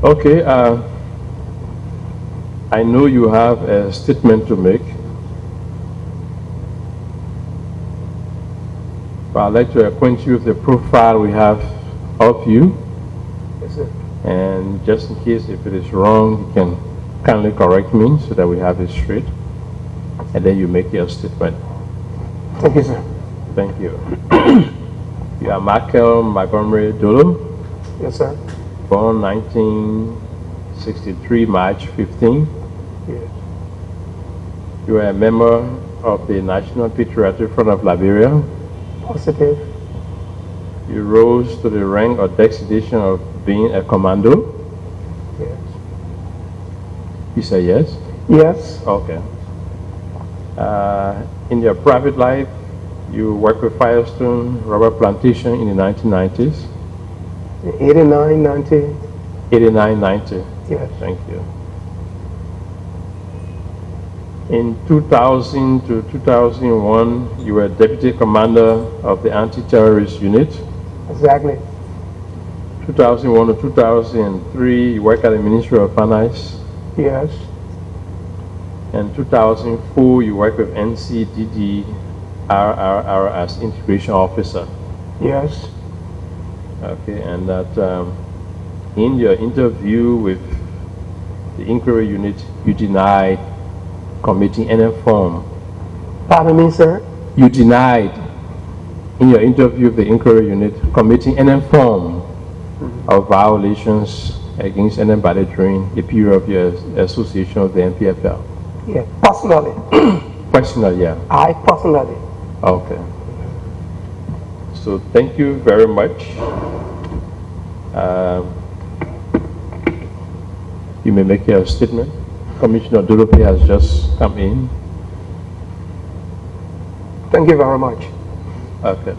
Okay, I know you have a statement to make, but I'd like to acquaint you with the profile we have of you. Yes, sir. And just in case if it is wrong, you can kindly correct me so that we have it straight. And then you make your statement. Thank you, sir. Thank you. You are Michael Montgomery Dolo, Yes, sir. born 1963, March 15. Yes. You are a member of the National Patriotic Front of Liberia. Positive. You rose to the rank or designation of being a commando. Yes. You say yes? Yes. Okay. In your private life, you worked with Firestone Rubber Plantation in the 1990s. 89, 90. 89, 90. Yes. Thank you. In 2000 to 2001, you were Deputy Commander of the Anti-Terrorist Unit. Exactly. 2001 to 2003, you worked at the Ministry of Finance. Yes. And 2004, you worked with NCDD RRR as Integration Officer. Yes. Okay, and that in your interview with the Inquiry Unit, you denied committing any form. Pardon me, sir? You denied in your interview with the Inquiry Unit committing any form of violations against anybody during the period of your association with the NPFL. Yeah. Personally. Personal, yeah. I personally. Okay. So thank you very much. You may make your statement. Commissioner Dolo has just come in. Thank you very much. Okay.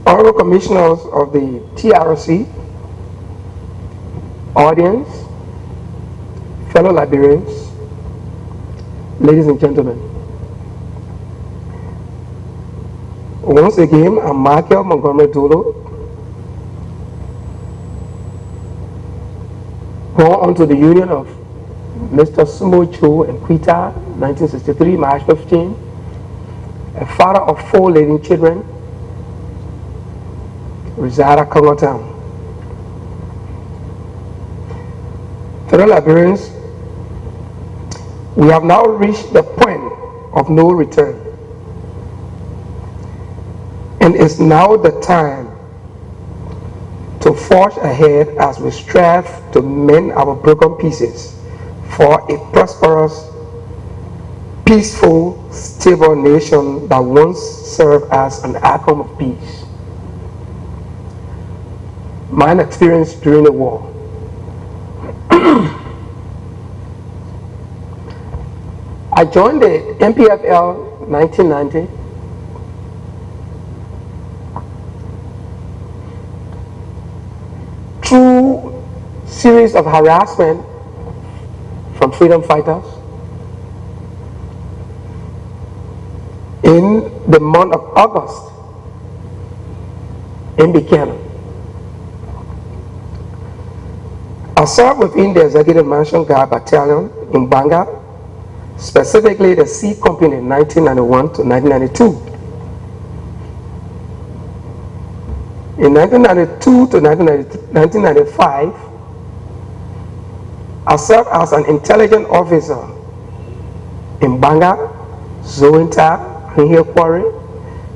Honorable Commissioners of the TRC, audience, fellow Liberians, ladies and gentlemen. Once again, I'm Michael Montgomery Dolo, born unto the union of Mr. Sumo Cho and Quita, 1963, March 15, a father of 4 living children, reside at Congo Town. Fellow Liberians, we have now reached the point of no return. And it's now the time to forge ahead as we strive to mend our broken pieces for a prosperous, peaceful, stable nation that once served as an icon of peace. Mine experience during the war. I joined the NPFL 1990. Through series of harassment from freedom fighters. In the month of August in Buchanan, I served within the Executive Mansion Guard Battalion in Banga, specifically the C Company 1991 to 1992. In 1992 to 1995, I served as an intelligence officer in Banga, Zointa, Hinhe Quarry,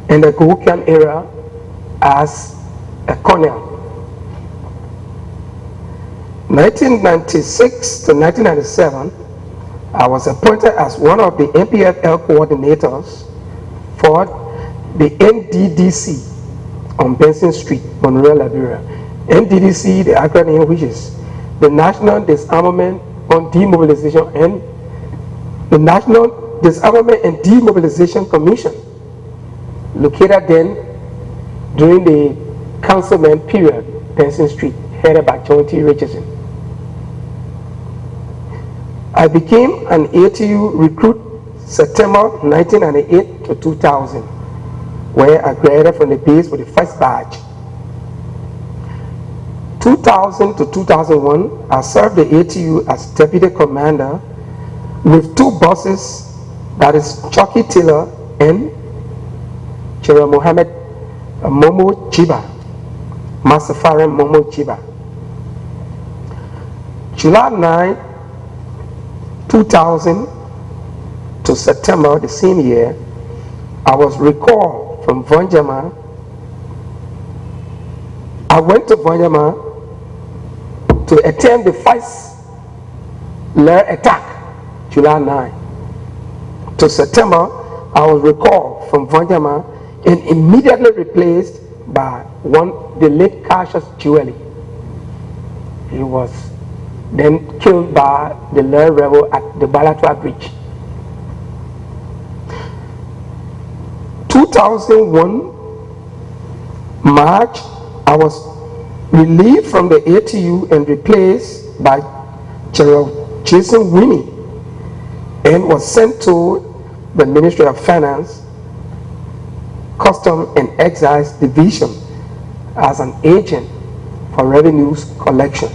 and the Guhukian area as a colonel. 1996 to 1997, I was appointed as one of the NPFL coordinators for the NDDC on Benson Street, Monrovia, Liberia. NDDC, the acronym which is the National Disarmament on Demobilization and the National Disarmament and Demobilization Commission, located then during the councilman period, Benson Street, headed by John T. Richardson. I became an ATU recruit September 1998 to 2000, where I graduated from the base with the first batch. 2000 to 2001, I served the ATU as deputy commander with 2 bosses, that is Chucky Taylor and General Mohammed Momo Chiba, Master Farem Momo Chiba. July 9, 2000 to September the same year, I was recalled from Vonjama. I went to Vonjama to attend the first Lair attack, July 9. To September, I was recalled from Vonjama and immediately replaced by the late Cassius Jewelry. He was then killed by the Lair rebel at the Balatoa Bridge. 2001, March, I was relieved from the ATU and replaced by General Jason Winnie and was sent to the Ministry of Finance, Custom and Excise Division as an agent for revenues collection.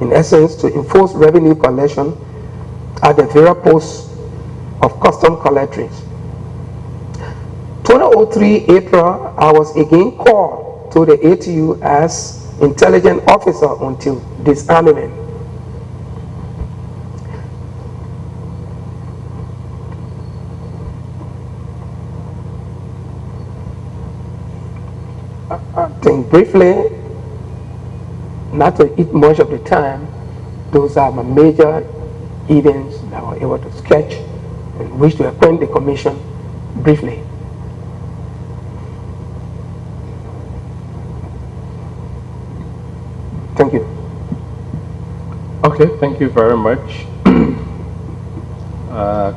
In essence, to enforce revenue collection at the various posts of custom collectors. 2003 April, I was again called to the ATU as intelligence officer until disarmament. I think briefly, not to eat much of the time, those are my major events that I was able to sketch and wish to acquaint the commission briefly. Thank you. Okay, thank you very much.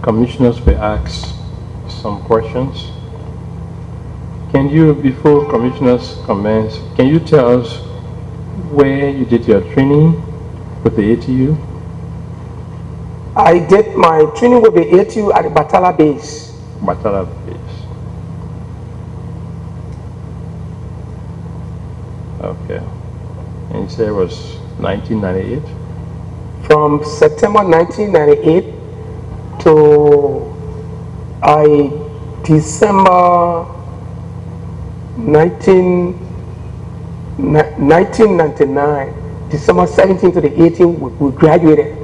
Commissioners will ask some questions. Can you, before commissioners commence, can you tell us where you did your training with the ATU? I did my training with the ATU at the Batala base. Batala base. Okay. And you said it was 1998? From September 1998 to December 1999, December 17 to the 18th, we graduated.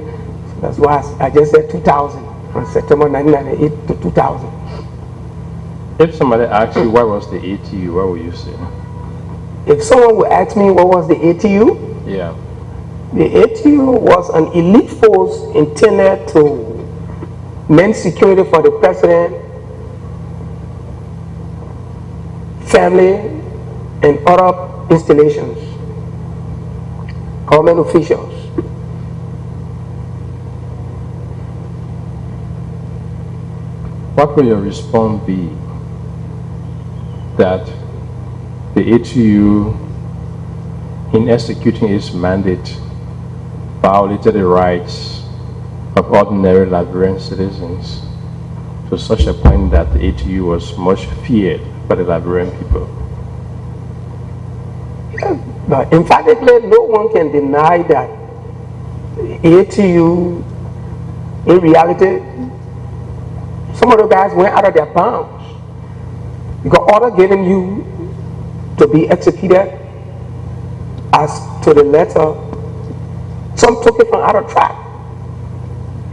So that's why I just said 2000, from September 1998 to 2000. If somebody asks you what was the ATU, what will you say? If someone would ask me what was the ATU, yeah, the ATU was an elite force intended to maintain security for the president, family, and other installations, government officials. What will your response be that the ATU, in executing its mandate, violated the rights of ordinary Liberian citizens to such a point that the ATU was much feared by the Liberian people? Yeah, but emphatically, no one can deny that the ATU, in reality, some of the guys went out of their bounds. You got order given you to be executed as to the letter. Some took it from out of track,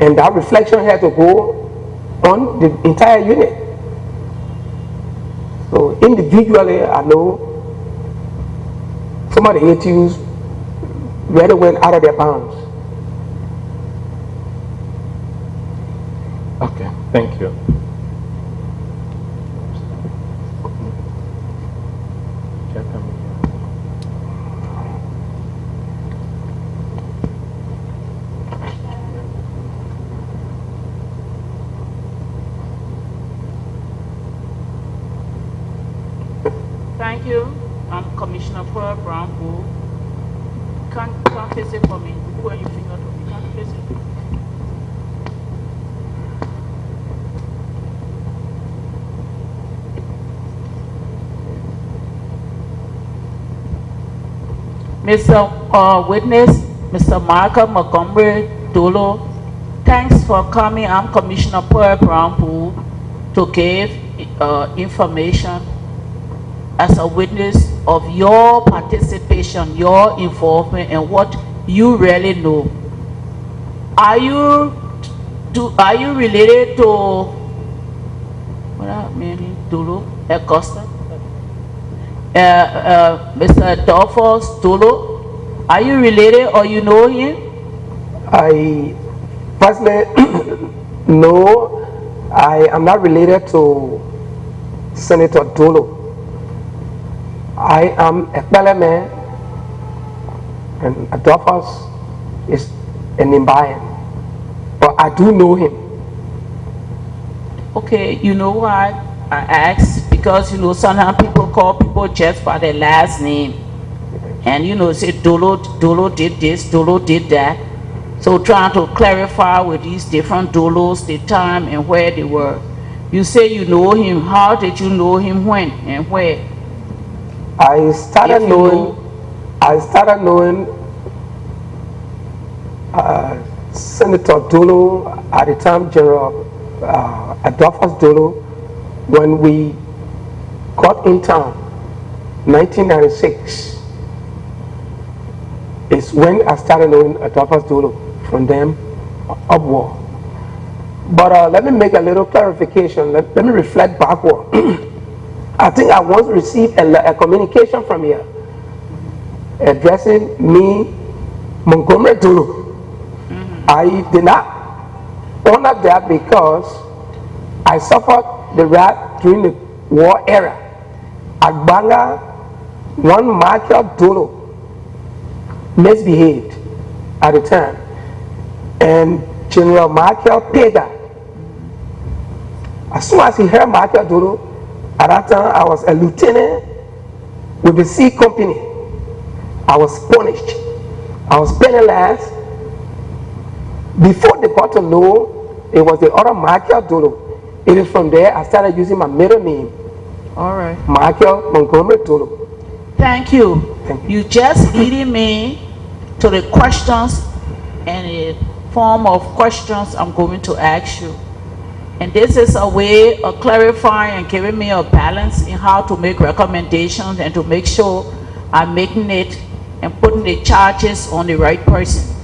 and that reflection had to go on the entire unit. So individually, I know some of the ATUs really went out of their bounds. Okay, thank you. Thank you. I'm Commissioner Pearl Brown. Can't face it for me. Where you finger to me? Can't face it. Mr. Witness, Mr. Michael Montgomery Dolo, thanks for coming. I'm Commissioner Pearl Brown to give information as a witness of your participation, your involvement, and what you really know. Are you related to what I mean, Dolo, Augusta? Mr. Dolphus Dolo? Are you related or you know him? I personally no, I am not related to Senator Dolo. I am a Pelleman, and Adolphus is an Imbayan, but I do know him. Okay, you know why I asked? Because you know sometimes people call people just by their last name, and you know say Dolo did this, Dolo did that. So trying to clarify with these different Dolos, the time and where they were. You say you know him. How did you know him, when and where? I started knowing Senator Dolo at the time, General Adolphus Dolo, when we got in town, 1996. Is when I started knowing Adolphus Dolo. From them upward. But let me make a little clarification. Let me reflect backward. I think I once received a communication from here addressing me, Montgomery Dolo. I did not honor that because I suffered the wrath during the war era. At Banga, one Michael Dolo misbehaved at the time, and General Michael paid that. As soon as he heard Michael Dolo, at that time I was a lieutenant with the C Company. I was punished. I was penalized. Before they got to know it was the other Michael Dolo, it is from there I started using my middle name. All right. Michael Montgomery Dolo. Thank you. Thank you. You just leading me to the questions and a form of questions I'm going to ask you. And this is a way of clarifying and giving me a balance in how to make recommendations and to make sure I'm making it and putting the charges on the right person.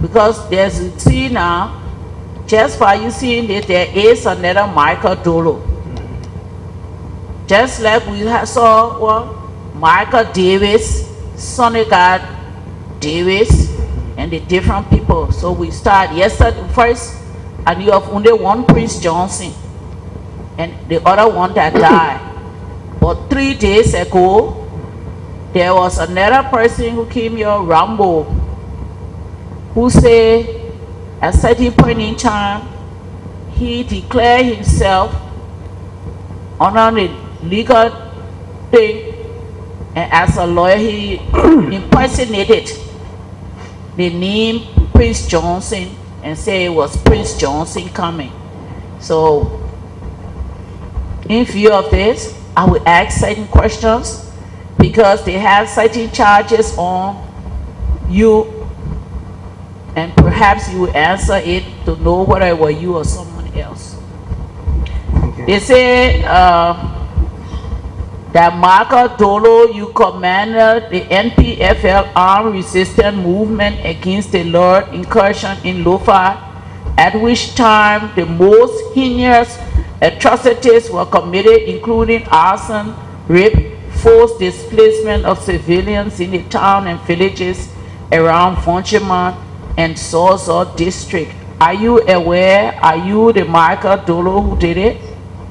Because there's, see now, just by you seeing that there is another Michael Dolo. Just like we saw Michael Davis, Sonny God Davis, and the different people. So we start yesterday first, and you have only one Prince Johnson, and the other one that died. But 3 days ago, there was another person who came here, Rambo, who said at a certain point in time, he declared himself under the legal thing, and as a lawyer, he impersonated the name Prince Johnson and say it was Prince Johnson coming. So, in view of this, I will ask certain questions because they have certain charges on you, and perhaps you will answer it to know whether it was you or someone else. Okay. They say that Michael Dolo, you commanded the NPFL armed resistance movement against the Lord incursion in Lofa, at which time the most heinous atrocities were committed, including arson, rape, forced displacement of civilians in the town and villages around Vonchima and Sozo district. Are you aware, are you the Michael Dolo who did it?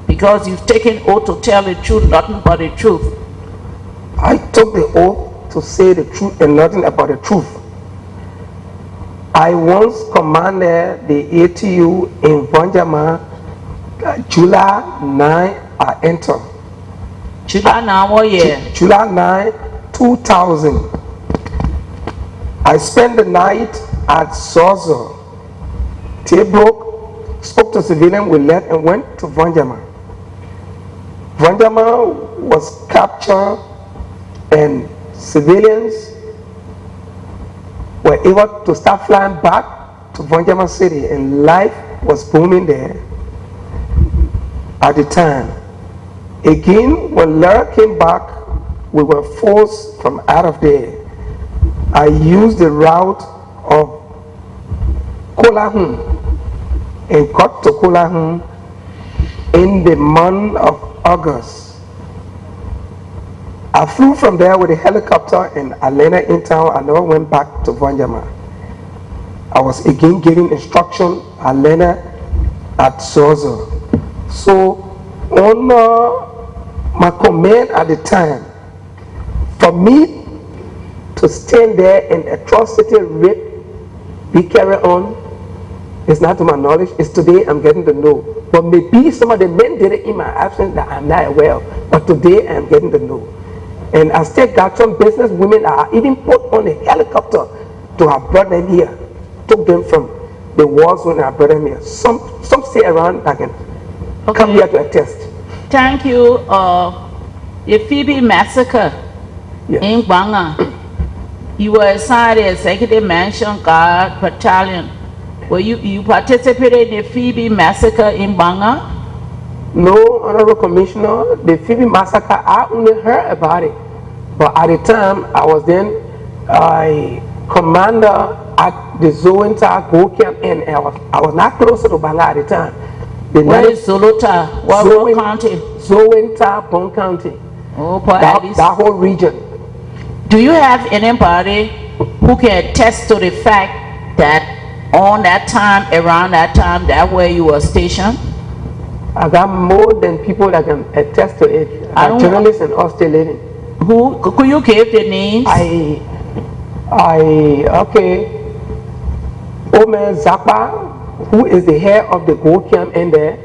Because you've taken oath to tell the truth, nothing but the truth. I took the oath to say the truth and nothing about the truth. I once commanded the ATU in Vonjama, July 9, I entered. July 9 what year? July 9, 2000. I spent the night at Sozo. Tea broke, spoke to civilians, we left and went to Vonjama. Vonjama was captured and civilians were able to start flying back to Vonjama City, and life was booming there at the time. Again, when Lara came back, we were forced from out of there. I used the route of Kolahun and got to Kolahun in the month of August. I flew from there with a helicopter and Alena in town. I never went back to Vonjama. I was again giving instruction, Alena at Sozo. So on my command at the time, for me to stand there and atrocity, rape, be carried on, it's not to my knowledge, it's today I'm getting to know. But maybe some of the men did it in my absence that I'm not aware of, but today I'm getting to know. And I still got some business women that I even put on a helicopter to have brought them here, took them from the war zone and I brought them here. Some stay around that can come here to attest. Thank you. The Phoebe massacre in Banga, you were assigned the Executive Mansion Guard Battalion. Were you participated in the Phoebe massacre in Banga? No, Honorable Commissioner, the Phoebe massacre, I only heard about it. But at the time, I was then a commander at the Zoenta Go Camp, and I was not closer to Banga at the time. Where is Zolota? What county? Zoenta, Bon County. Oh, boy, that whole region. Do you have anybody who can attest to the fact that on that time, around that time, that where you were stationed? I got more than people that can attest to it. Journalists and all still living. Who could you give the names? Okay. Omer Zappa, who is the head of the Gold Camp in there.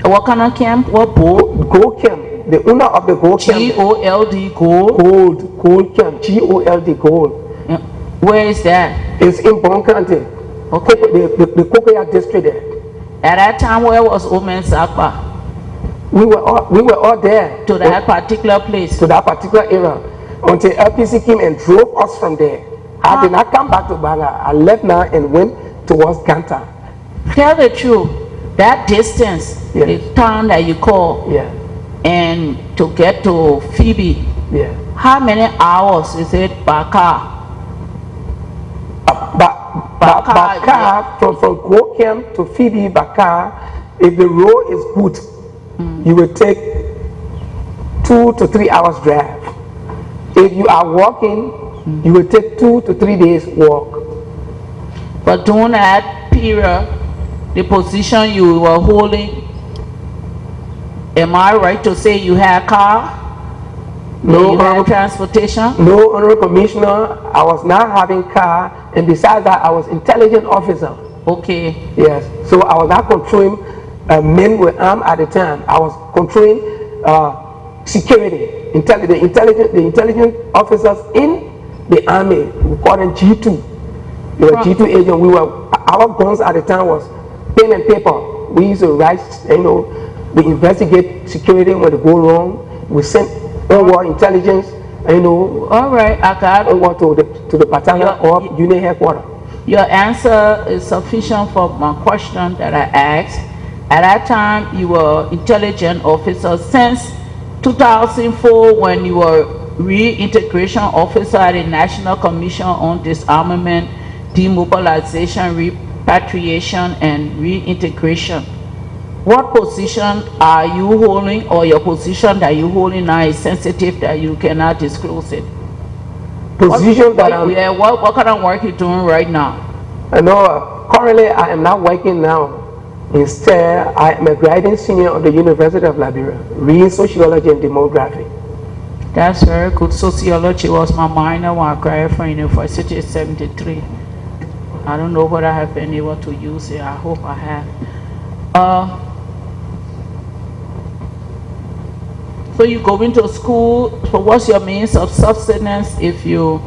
What kind of camp? What boat? Gold Camp. The owner of the Gold Camp. G-O-L-D, Gold? Gold Camp. G-O-L-D, Gold. Yeah. Where is that? It's in Bon County. Okay. The Cocoa district there. At that time, where was Omen Zakpa? We were all there. To that particular place? To that particular area. Until LPC came and drove us from there. I did not come back to Banga. I left now and went towards Ganta. Tell the truth. That distance, the town that you call, and to get to Phoebe, how many hours is it by car? By car, from Go Camp to Phoebe by car, if the road is good, you will take 2 to 3 hours drive. If you are walking, you will take 2 to 3 days walk. But during that period, the position you were holding, am I right to say you had a car? No, you had transportation? No, Honorable Commissioner, I was not having car, and besides that, I was intelligence officer. Okay. Yes, so I was not controlling men with arms at the time. I was controlling security, the intelligence officers in the army. We call them G2. They were G2 agents. Our guns at the time was pen and paper. We used to write, we investigate security when they go wrong. We send over intelligence, All right, I got over to the battalion or unit headquarters. Your answer is sufficient for my question that I asked. At that time, you were intelligence officer. Since 2004, when you were reintegration officer at the National Commission on Disarmament, Demobilization, Repatriation, and Reintegration, what position are you holding, or your position that you holding now is sensitive that you cannot disclose it? Position what kind of work you doing right now? Currently I am not working now. Instead, I am a graduate senior of the University of Liberia, reading sociology and demography. That's very good. Sociology was my minor when I graduated from university in '73. I don't know whether I have been able to use it. I hope I have. So you go into school, so what's your means of subsistence, if you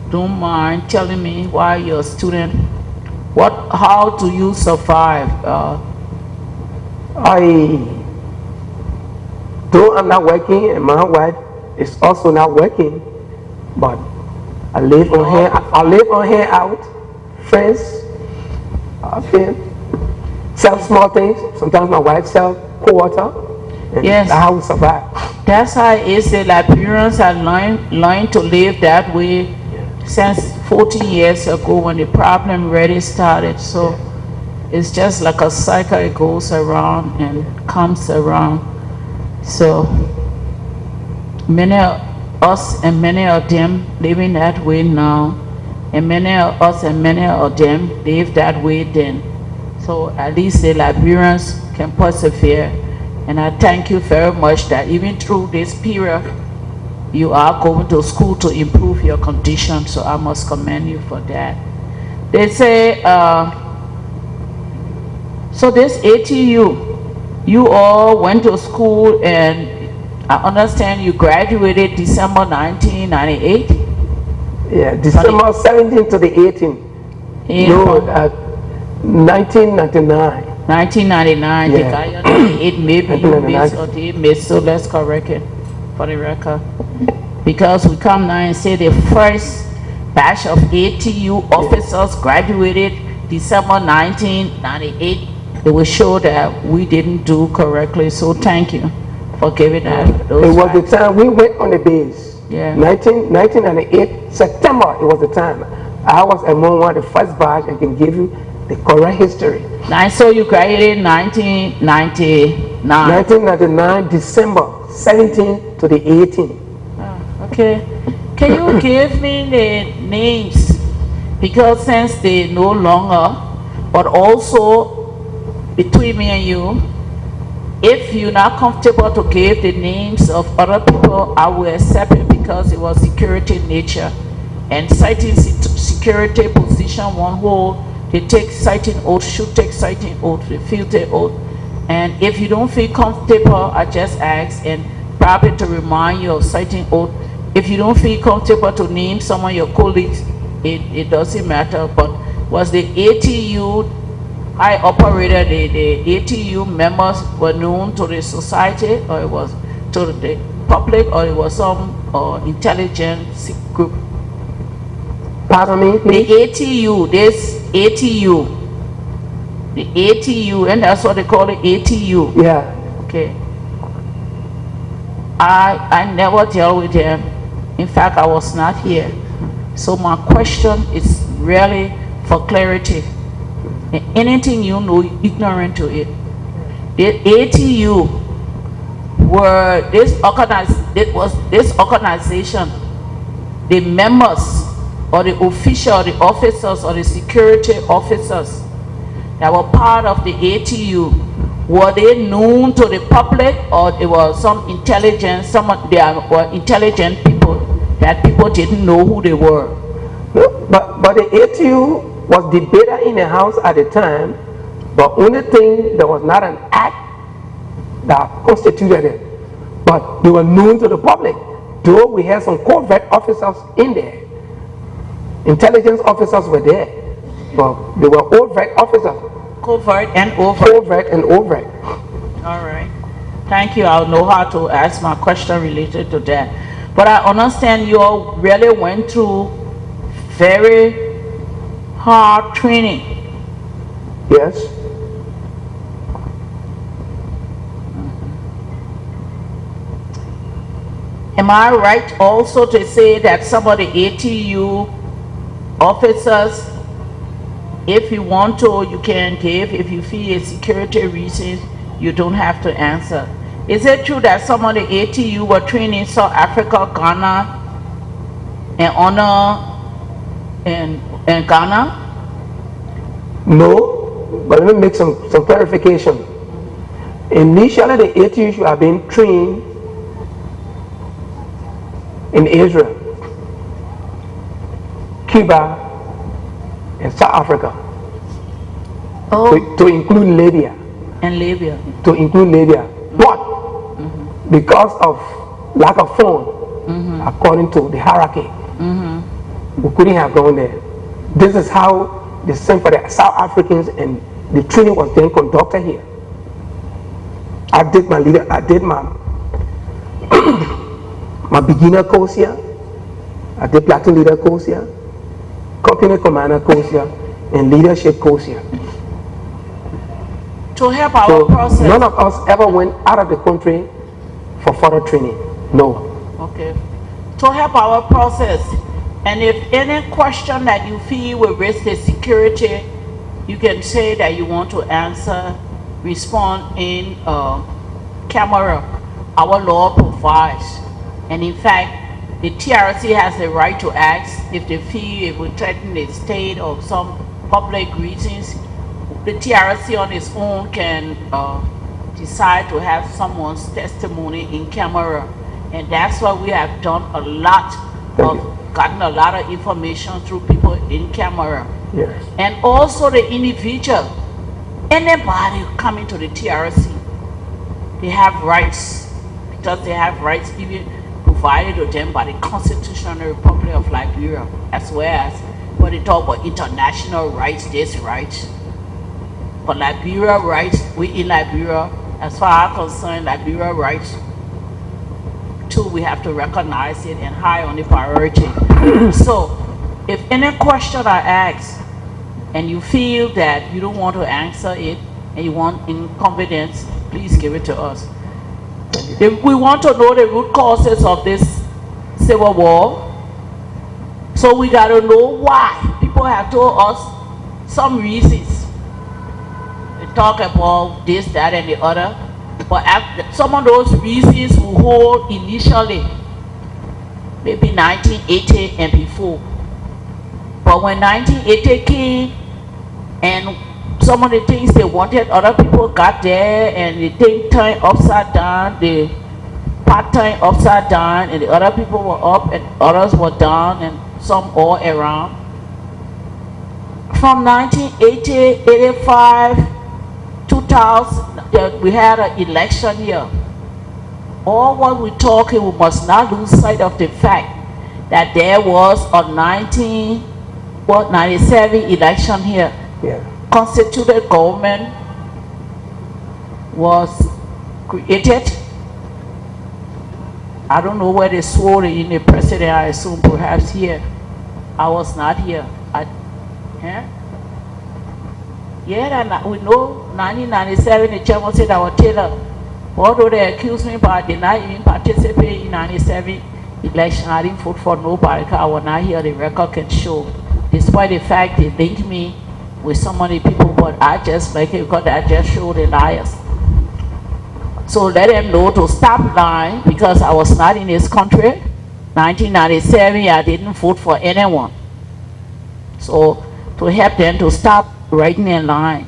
don't mind telling me while you're a student? How do you survive? Though I'm not working and my wife is also not working, but I live on hand out, friends, sell small things. Sometimes my wife sells quarter, and Yes. that's how we survive. That's how it is. The Liberians are learning to live that way since 40 years ago when the problem really started. So it's just like a cycle. It goes around and comes around. So many of us and many of them living that way now, and many of us and many of them live that way then. So at least the Liberians can persevere. And I thank you very much that even through this period, you are going to school to improve your condition. So I must commend you for that. They say, so this ATU, you all went to school, and I understand you graduated December 1998? Yeah, December 17 to the 18th. No, 1999. 1999, Yeah. it may be you missed or they missed, so let's correct it for the record. Because we come now and say the first batch of ATU officers graduated December 1998, it will show that we didn't do correctly, so thank you for giving that. It was the time we went on the base. Yeah. 1998, September, it was the time. I was among one of the first batch and can give you the correct history. So you graduated 1999. 1999, December 17 to the 18th. Okay. Can you give me the names? Because since they no longer, but also between me and you, if you're not comfortable to give the names of other people, I will accept it because it was security nature. And citing security position, one hold, they take citing oath, should take citing oath, refuse the oath. And if you don't feel comfortable, I just ask, and probably to remind you of citing oath. If you don't feel comfortable to name some of your colleagues, it doesn't matter. But was the ATU high operator, the ATU members were known to the society, or it was to the public, or it was some intelligence group? Pardon me, please? The ATU, this ATU, the ATU, and that's what they call it, ATU. Yeah. Okay. I never dealt with them. In fact, I was not here. So my question is really for clarity. And anything you know, ignorant to it. The ATU were this organization, the members or the official, the officers or the security officers that were part of the ATU, were they known to the public, or it was some intelligence, they were intelligent people that people didn't know who they were? No, but the ATU was debated in the House at the time, but only thing, there was not an act that constituted it. But they were known to the public, though we had some covert officers in there. Intelligence officers were there, but they were overt officers. Covert and overt. Covert and overt. All right. Thank you. I'll know how to ask my question related to that. But I understand you all really went through very hard training. Yes. Am I right also to say that some of the ATU officers, if you want to, you can give. If you feel a security reason, you don't have to answer. Is it true that some of the ATU were trained in South Africa, Ghana, and honor in Ghana? No, but let me make some clarification. Initially, the ATU should have been trained in Israel, Cuba, and South Africa. Oh, To include Libya. and Libya. To include Libya. But because of lack of funds, according to the hierarchy, we couldn't have gone there. This is how they sent for the South Africans, and the training was then conducted here. I did my my beginner course here. I did platoon leader course here, company commander course here, and leadership course here. To help our So process. none of us ever went out of the country for further training. No. Okay. To help our process, and if any question that you feel will raise the security, you can say that you want to answer, respond in camera. Our law provides. And in fact, the TRC has the right to ask if they feel it will threaten the state or some public reasons. The TRC on its own can decide to have someone's testimony in camera. And that's why we have done a lot gotten a lot of information through people in camera. Yes. And also the individual, anybody coming to the TRC, they have rights, because they have rights even provided to them by the Constitutional Republic of Liberia, as well as when they talk about international rights, this rights. But Liberia rights, we in Liberia, as far as concerned, Liberia rights, too, we have to recognize it and high on the priority. So, if any question I ask, and you feel that you don't want to answer it, and you want in confidence, please give it to us. If we want to know the root causes of this civil war, so we got to know why. People have told us some reasons. They talk about this, that, and the other. But after, some of those reasons will hold initially, maybe 1980 and before. But when 1980 came, and some of the things they wanted, other people got there, and the thing turned upside down, the part turned upside down, and the other people were up, and others were down, and some all around. From 1980, 85, 2000, we had an election here. All what we're talking, we must not lose sight of the fact that there was a 97 election here. Yeah. Constituted government was created. I don't know where they swore in the president, I assume perhaps here. I was not here. Yeah, and we know 1997, the chairman said I was Taylor. Although they accused me, but I did not even participate in 97 election. I didn't vote for nobody because I was not here. The record can show. Despite the fact they linked me with so many people, but I just like it because I just showed the liars. So let them know to stop lying because I was not in this country. 1997, I didn't vote for anyone. So to help them to stop writing and lying.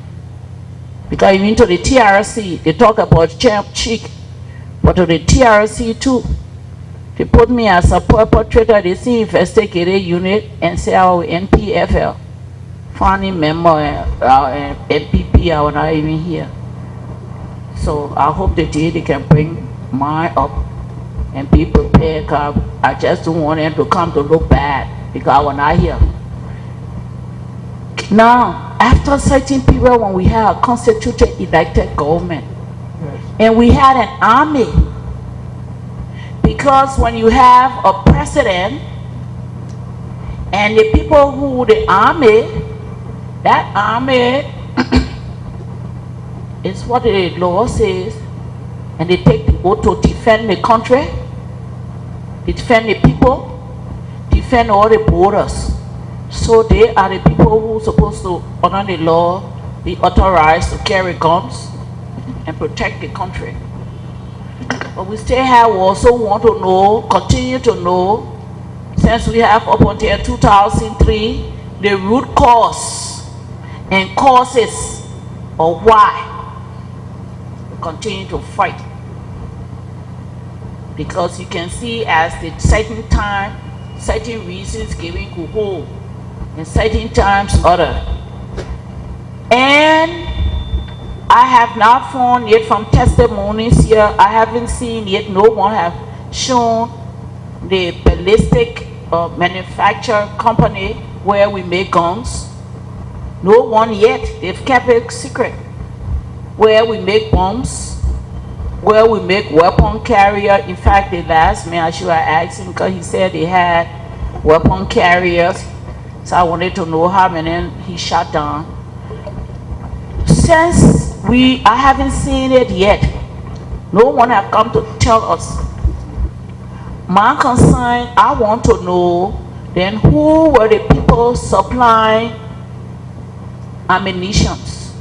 Because even to the TRC, they talk about champ chick, but to the TRC too, they put me as a perpetrator, they see investigative unit and say our NPFL, founding member, MPP, I was not even here. So I hope that they can bring mine up and be prepared, because I just don't want them to come to look bad because I was not here. Now, after a certain period when we had a constituted elected government, and we had an army, because when you have a president and the people who the army, that army is what the law says, and they take the oath to defend the country, defend the people, defend all the borders. So they are the people who are supposed to, under the law, be authorized to carry guns and protect the country. But we still have also want to know, continue to know, since we have up until 2003, the root cause and causes of why we continue to fight. Because you can see as the certain time, certain reasons given could hold, and certain times other. And I have not found yet from testimonies here, I haven't seen yet, no one have shown the ballistic manufacturer company where we make guns. No one yet, they've kept it secret. Where we make bombs, where we make weapon carrier. In fact, the last man I should have asked him, because he said they had weapon carriers. So I wanted to know how many he shot down. Since I haven't seen it yet. No one have come to tell us. My concern, I want to know then who were the people supplying ammunitions.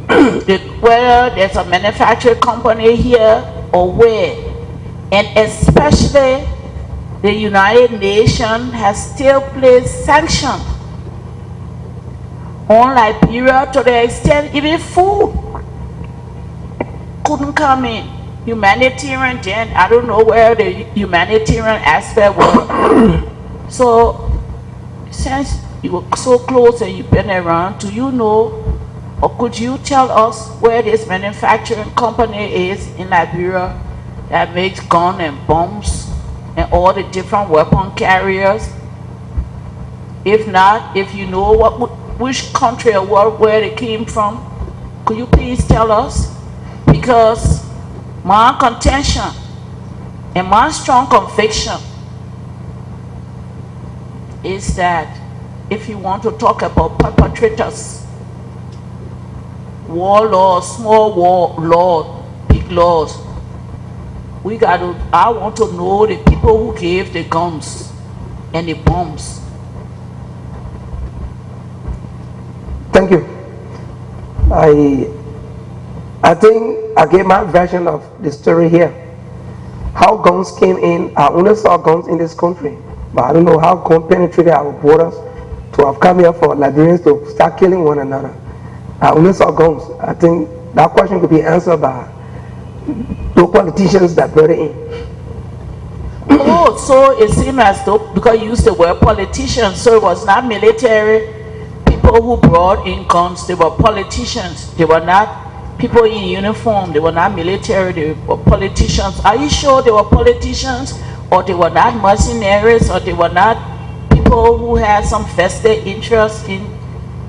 Whether there's a manufacturing company here or where. And especially the United Nations has still placed sanctions on Liberia to the extent even food couldn't come in. Humanitarian, then I don't know where the humanitarian aspect was. So since you were so close and you've been around, do you know or could you tell us where this manufacturing company is in Liberia that makes guns and bombs and all the different weapon carriers? If not, if you know which country or where they came from, could you please tell us? Because my contention and my strong conviction is that if you want to talk about perpetrators, war laws, small war law, big laws, I want to know the people who gave the guns and the bombs. Thank you. I think I gave my version of the story here. How guns came in, I only saw guns in this country, but I don't know how guns penetrated our borders to have come here for Liberians to start killing one another. I only saw guns. I think that question could be answered by the politicians that brought it in. Oh, so it seems as though, because you used the word politicians, so it was not military people who brought in guns, they were politicians. They were not people in uniform, they were not military, they were politicians. Are you sure they were politicians, or they were not mercenaries, or they were not people who had some vested interest in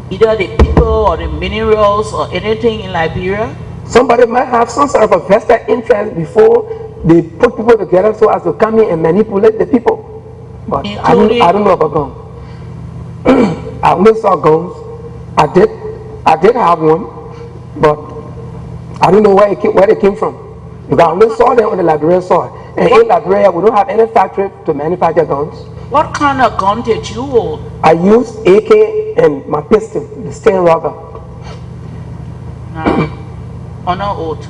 either the people or the minerals or anything in Liberia? Somebody might have some sort of a vested interest before they put people together so as to come in and manipulate the people. But I don't know about guns. I only saw guns. I did have one, but I don't know where they came from. Because I only saw them on the Liberian soil. And in Liberia, we don't have any factory to manufacture guns. What kind of gun did you hold? I used AK and my pistol, the Stain Rubber. On an oath?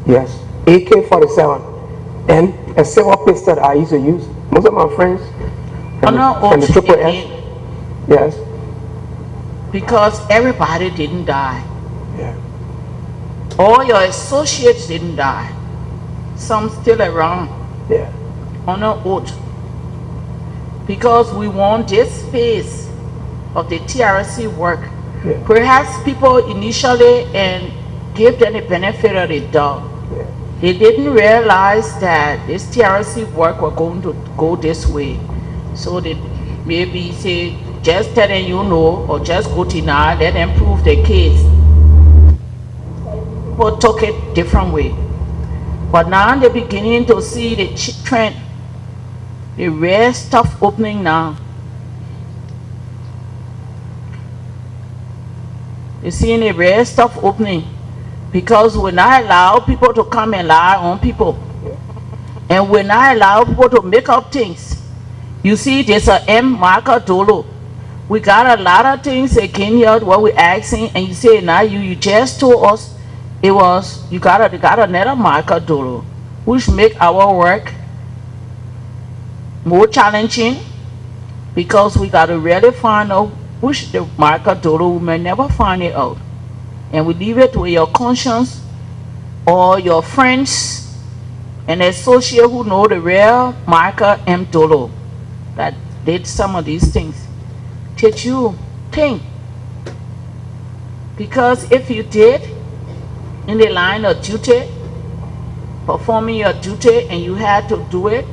Yes, AK-47 and a silver pistol that I used to use. Most of my friends and the Triple S. Yes. Because everybody didn't die. Yeah. All your associates didn't die. Some still around. Yeah. On an oath. Because we want this phase of the TRC work. Yeah. Perhaps people initially and give them the benefit of the doubt. Yeah. They didn't realize that this TRC work was going to go this way. So they maybe say, just telling you no, or just go to now, let them prove the case. People took it different way. But now they're beginning to see the trend, the rare stuff opening now. You're seeing the rare stuff opening because we're not allowed people to come and lie on people. And we're not allowed people to make up things. You see, there's a M marker Dolo. We got a lot of things again here what we're asking, and you say now you just told us it was you got another marker Dolo, which make our work more challenging because we got to really find out which the marker Dolo. We may never find it out, and we leave it with your conscience or your friends and associate who know the real marker M Dolo that did some of these things. Did you think? Because if you did in the line of duty, performing your duty, and you had to do it,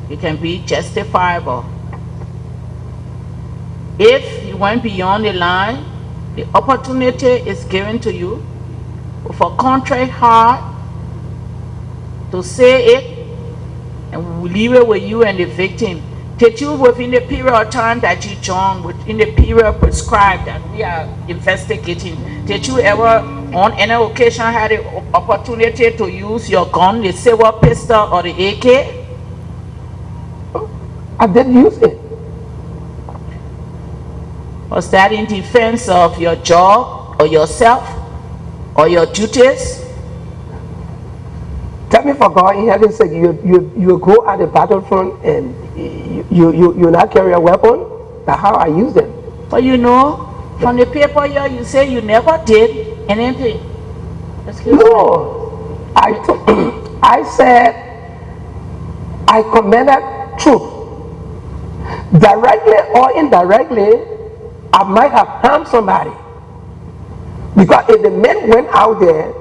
it can be justifiable. If you went beyond the line, the opportunity is given to you with a contract hard to say it and we leave it with you and the victim. Did you, within the period of time that you joined, within the period prescribed that we are investigating, did you ever, on any occasion, had the opportunity to use your gun, the silver pistol or the AK? I did use it. Was that in defense of your job or yourself or your duties? Tell me, for God in heaven's sake, you go at the battlefront and you not carry a weapon? That's how I use them. But you know, from the paper here, you say you never did anything. Excuse me. No, I said I commanded truth. Directly or indirectly, I might have harmed somebody. Because if the men went out there,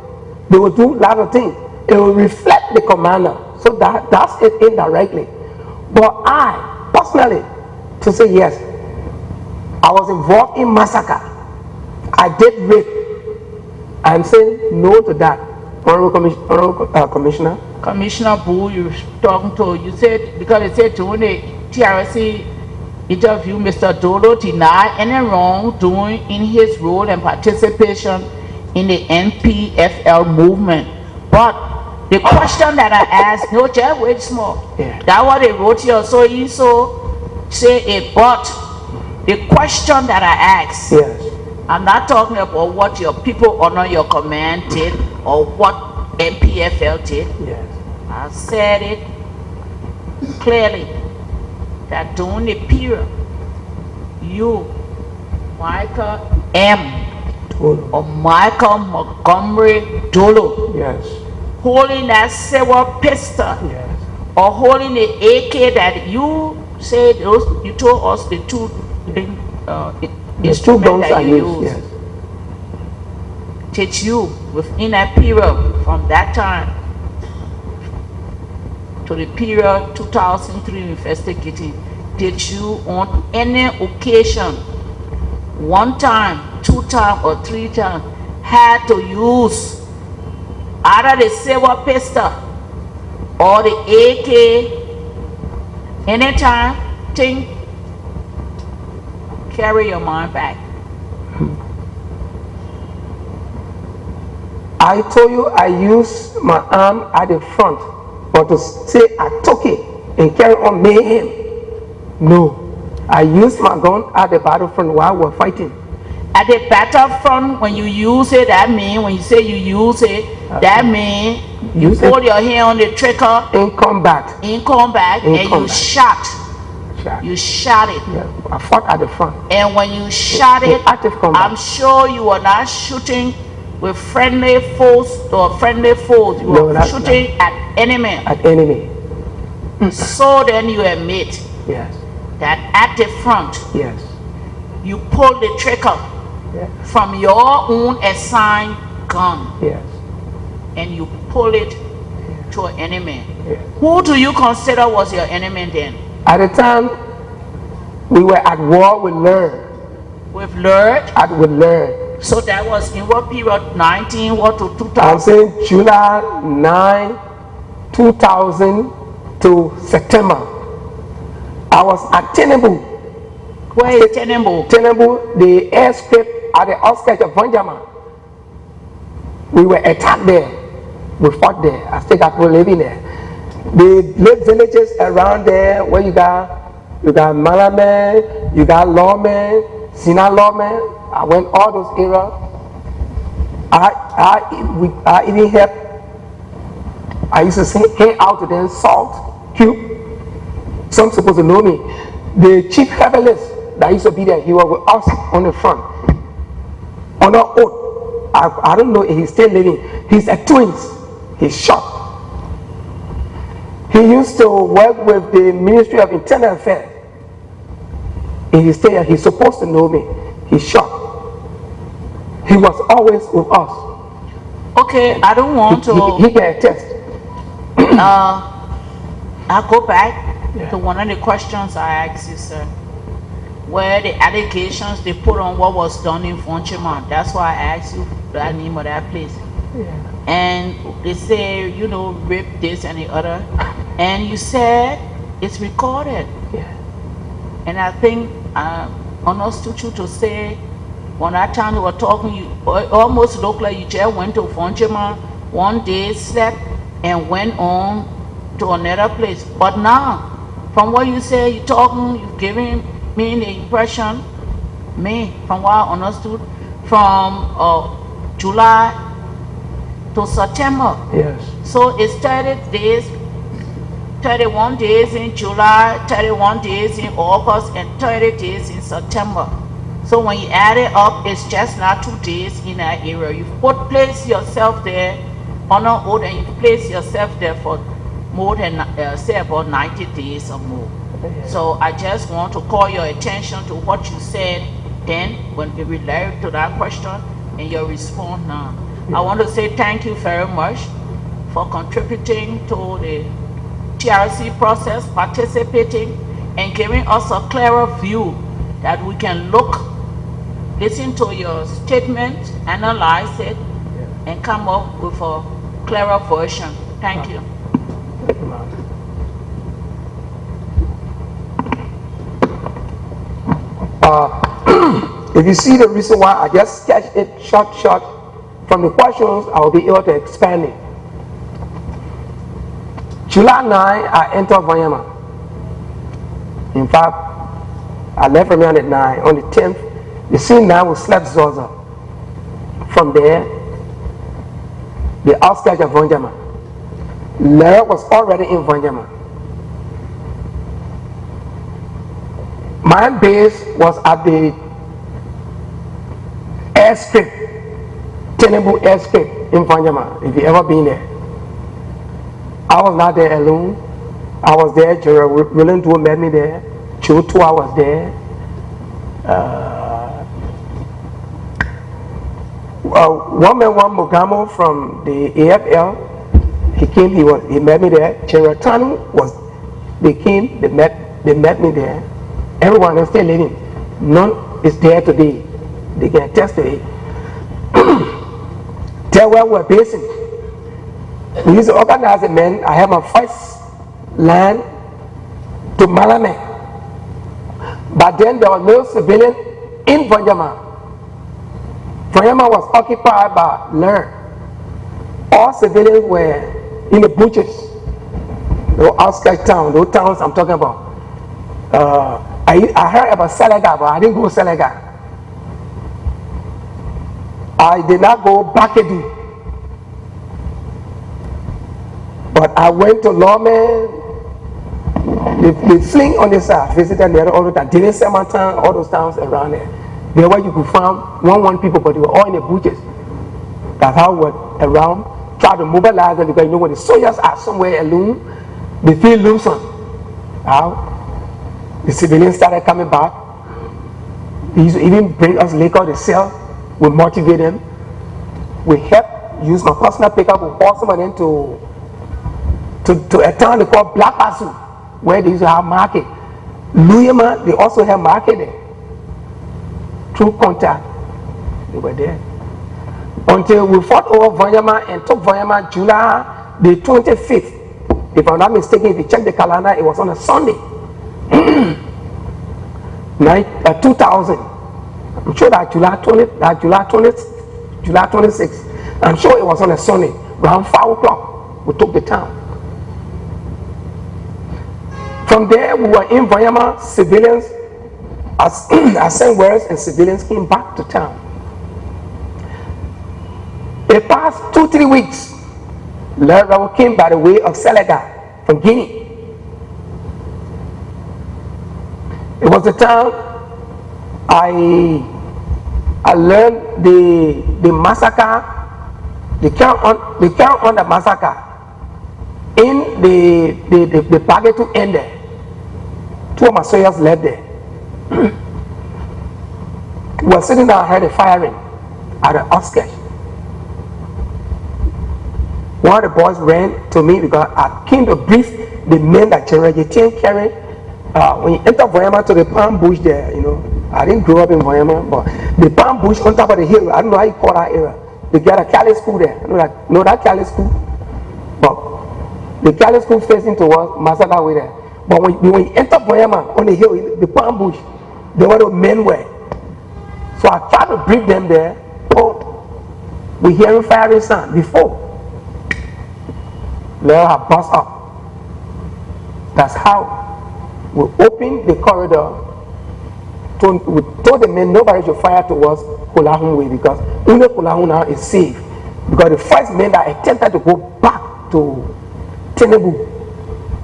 they would do a lot of things. It will reflect the commander. So that's it indirectly. But I, personally, to say yes, I was involved in massacre. I did rape. I'm saying no to that. Honorable Commissioner. Commissioner Boo, you talking to, you said, because they said during the TRC interview, Mr. Dolo denied any wrongdoing in his role and participation in the NPFL movement. But the question that I asked, no, just wait small. Yeah. That what they wrote here, so he say it, but the question that I asked, Yes. I'm not talking about what your people under your command did or what NPFL did. Yes. I said it clearly that during the period, you, Michael M. Dolo. or Michael Montgomery Dolo, Yes. holding that silver pistol Yes. or holding the AK that you said, you told us the two instruments guns that I you used, used. yes. Did you, within that period, from that time to the period 2003 investigating, did you on any occasion, one time, two times or three times, had to use either the silver pistol or the AK anytime? Think, carry your mind back. I told you I used my arm at the front, but to say I took it and carry on mayhem, no. I used my gun at the battlefront while we're fighting. At the battlefront, when you use it, that means, when you say you use it, that means you Use it. hold your hand on the trigger In combat. in combat In and you combat. shot. Yeah. You shot it. Yeah. I fought at the front. And when you shot In it, active combat. I'm sure you were not shooting with friendly foes or friendly foes. You No, were that's shooting at enemy. At enemy. So then you admit Yes. that at the front, Yes. you pulled the trigger Yes. from your own assigned gun Yes. and you pull it to an enemy. Yes. Who do you consider was your enemy then? At the time, we were at war with Lur. With Lord? With Lur. So that was in what period? 19 what to I'm 2000? saying July 9, 2000 to September. I was at Tinubu. Where is Tenembo? Tinubu, the airstrip at the outskirts of Vanjama. We were attacked there. We fought there. I still got people living there. The little villages around there where you got Malame, you got Lawman, Sina Lawman. I went all those areas. I even helped. I used to hand out to them salt cube. Some supposed to know me. The chief herbalist that used to be there, he was with us on the front. On our oath. I don't know if he's still living. He's a twins. He's shot. He used to work with the Ministry of Internal Affairs. If he's still here, he's supposed to know me. He's shot. He was always with us. Okay, I don't want to. He can attest. I'll go back Yeah. to one of the questions I asked you, sir. Where the allegations they put on what was done in Fonchima. That's why I asked you that name of that place. Yeah. And they say, you know, rape this and the other. And you said it's recorded. Yeah. And I think understood you to say, when that time you were talking, you almost looked like you just went to Vonjema one day, slept, and went on to another place. But now, from what you say, you're talking, you're giving me the impression, from what I understood, from July to September. Yes. So it's 30 days, 31 days in July, 31 days in August, and 30 days in September. So when you add it up, it's just not 2 days in that area. You place yourself there on an oath, and you place yourself there for more than, say, about 90 days or more. So I just want to call your attention to what you said then when it related to that question and your response now. I want to say thank you very much for contributing to the TRC process, participating, and giving us a clearer view that we can listen to your statement, analyze it, and come up with a clearer version. Thank you. Thank you, ma'am. If you see the reason why I just sketched it short, from the questions, I will be able to expand it. July 9, I entered Vanyama. In fact, I left from here on the 9th. On the 10th, the same night we slept Zoza. From there, the outskirts of Vanyama. Lara was already in Vanyama. My base was at the airstrip, Tenebu airstrip in Vanyama, if you ever been there. I was not there alone. I was there, General Roland met me there. Chotu, I was there. One Montgomery from the AFL, he came, he met me there. General Tanu they met me there. Everyone is still living. None is there today. They can attest to it. Tell where we're basing. We used to organize it, man. I had my first land to Malame. But then there was no civilian in Vanyama. Vanyama was occupied by Lur. All civilians were in the bushes. The outskirts town, those towns I'm talking about. I heard about Selega, but I didn't go to Selega. I did not go Bakedu. But I went to Lawman, the fling on the side, visited there all the time. Didn't say my town, all those towns around there. There where you could find one people, but they were all in the bushes. That's how we were around, try to mobilize them, because you know when the soldiers are somewhere alone, they feel lonesome. The civilians started coming back. They used to even bring us liquor to sell. We motivate them. We helped use my personal pickup. We bought some of them to a town they call Black Asu, where they used to have market. Luyama, they also have market there. Through contact, they were there. Until we fought over Vanyama and took Vanyama July the 25th. If I'm not mistaken, if you check the calendar, it was on a Sunday. 2000. I'm sure that July 26th. I'm sure it was on a Sunday. Around 5 o'clock, we took the town. From there, we were in Vanyama. Civilians, I sent words, and civilians came back to town. It passed 2-3 weeks. Lara came by the way of Selega from Guinea. It was the time I learned the massacre, the count on the massacre in the Pagetu end there. 2 of my soldiers left there. We were sitting down, I heard a firing at the outskirts. One of the boys ran to me because I came to brief the men that General Yetian carried. When you enter Vanyama to the palm bush there, you know, I didn't grow up in Vanyama, but the palm bush on top of the hill, I don't know how you call that area. They got a Cali school there. Know that Cali school? But the Catholic school facing towards Masada way there. But when you enter Boyama on the hill, the palm bush, they were the men were. So I tried to brief them there. Oh, we hearing firing sound before. Let her bust up. That's how we opened the corridor. We told the men nobody should fire towards Kolahun way because only Kolahun now is safe. Because the first men that attempted to go back to Tinubu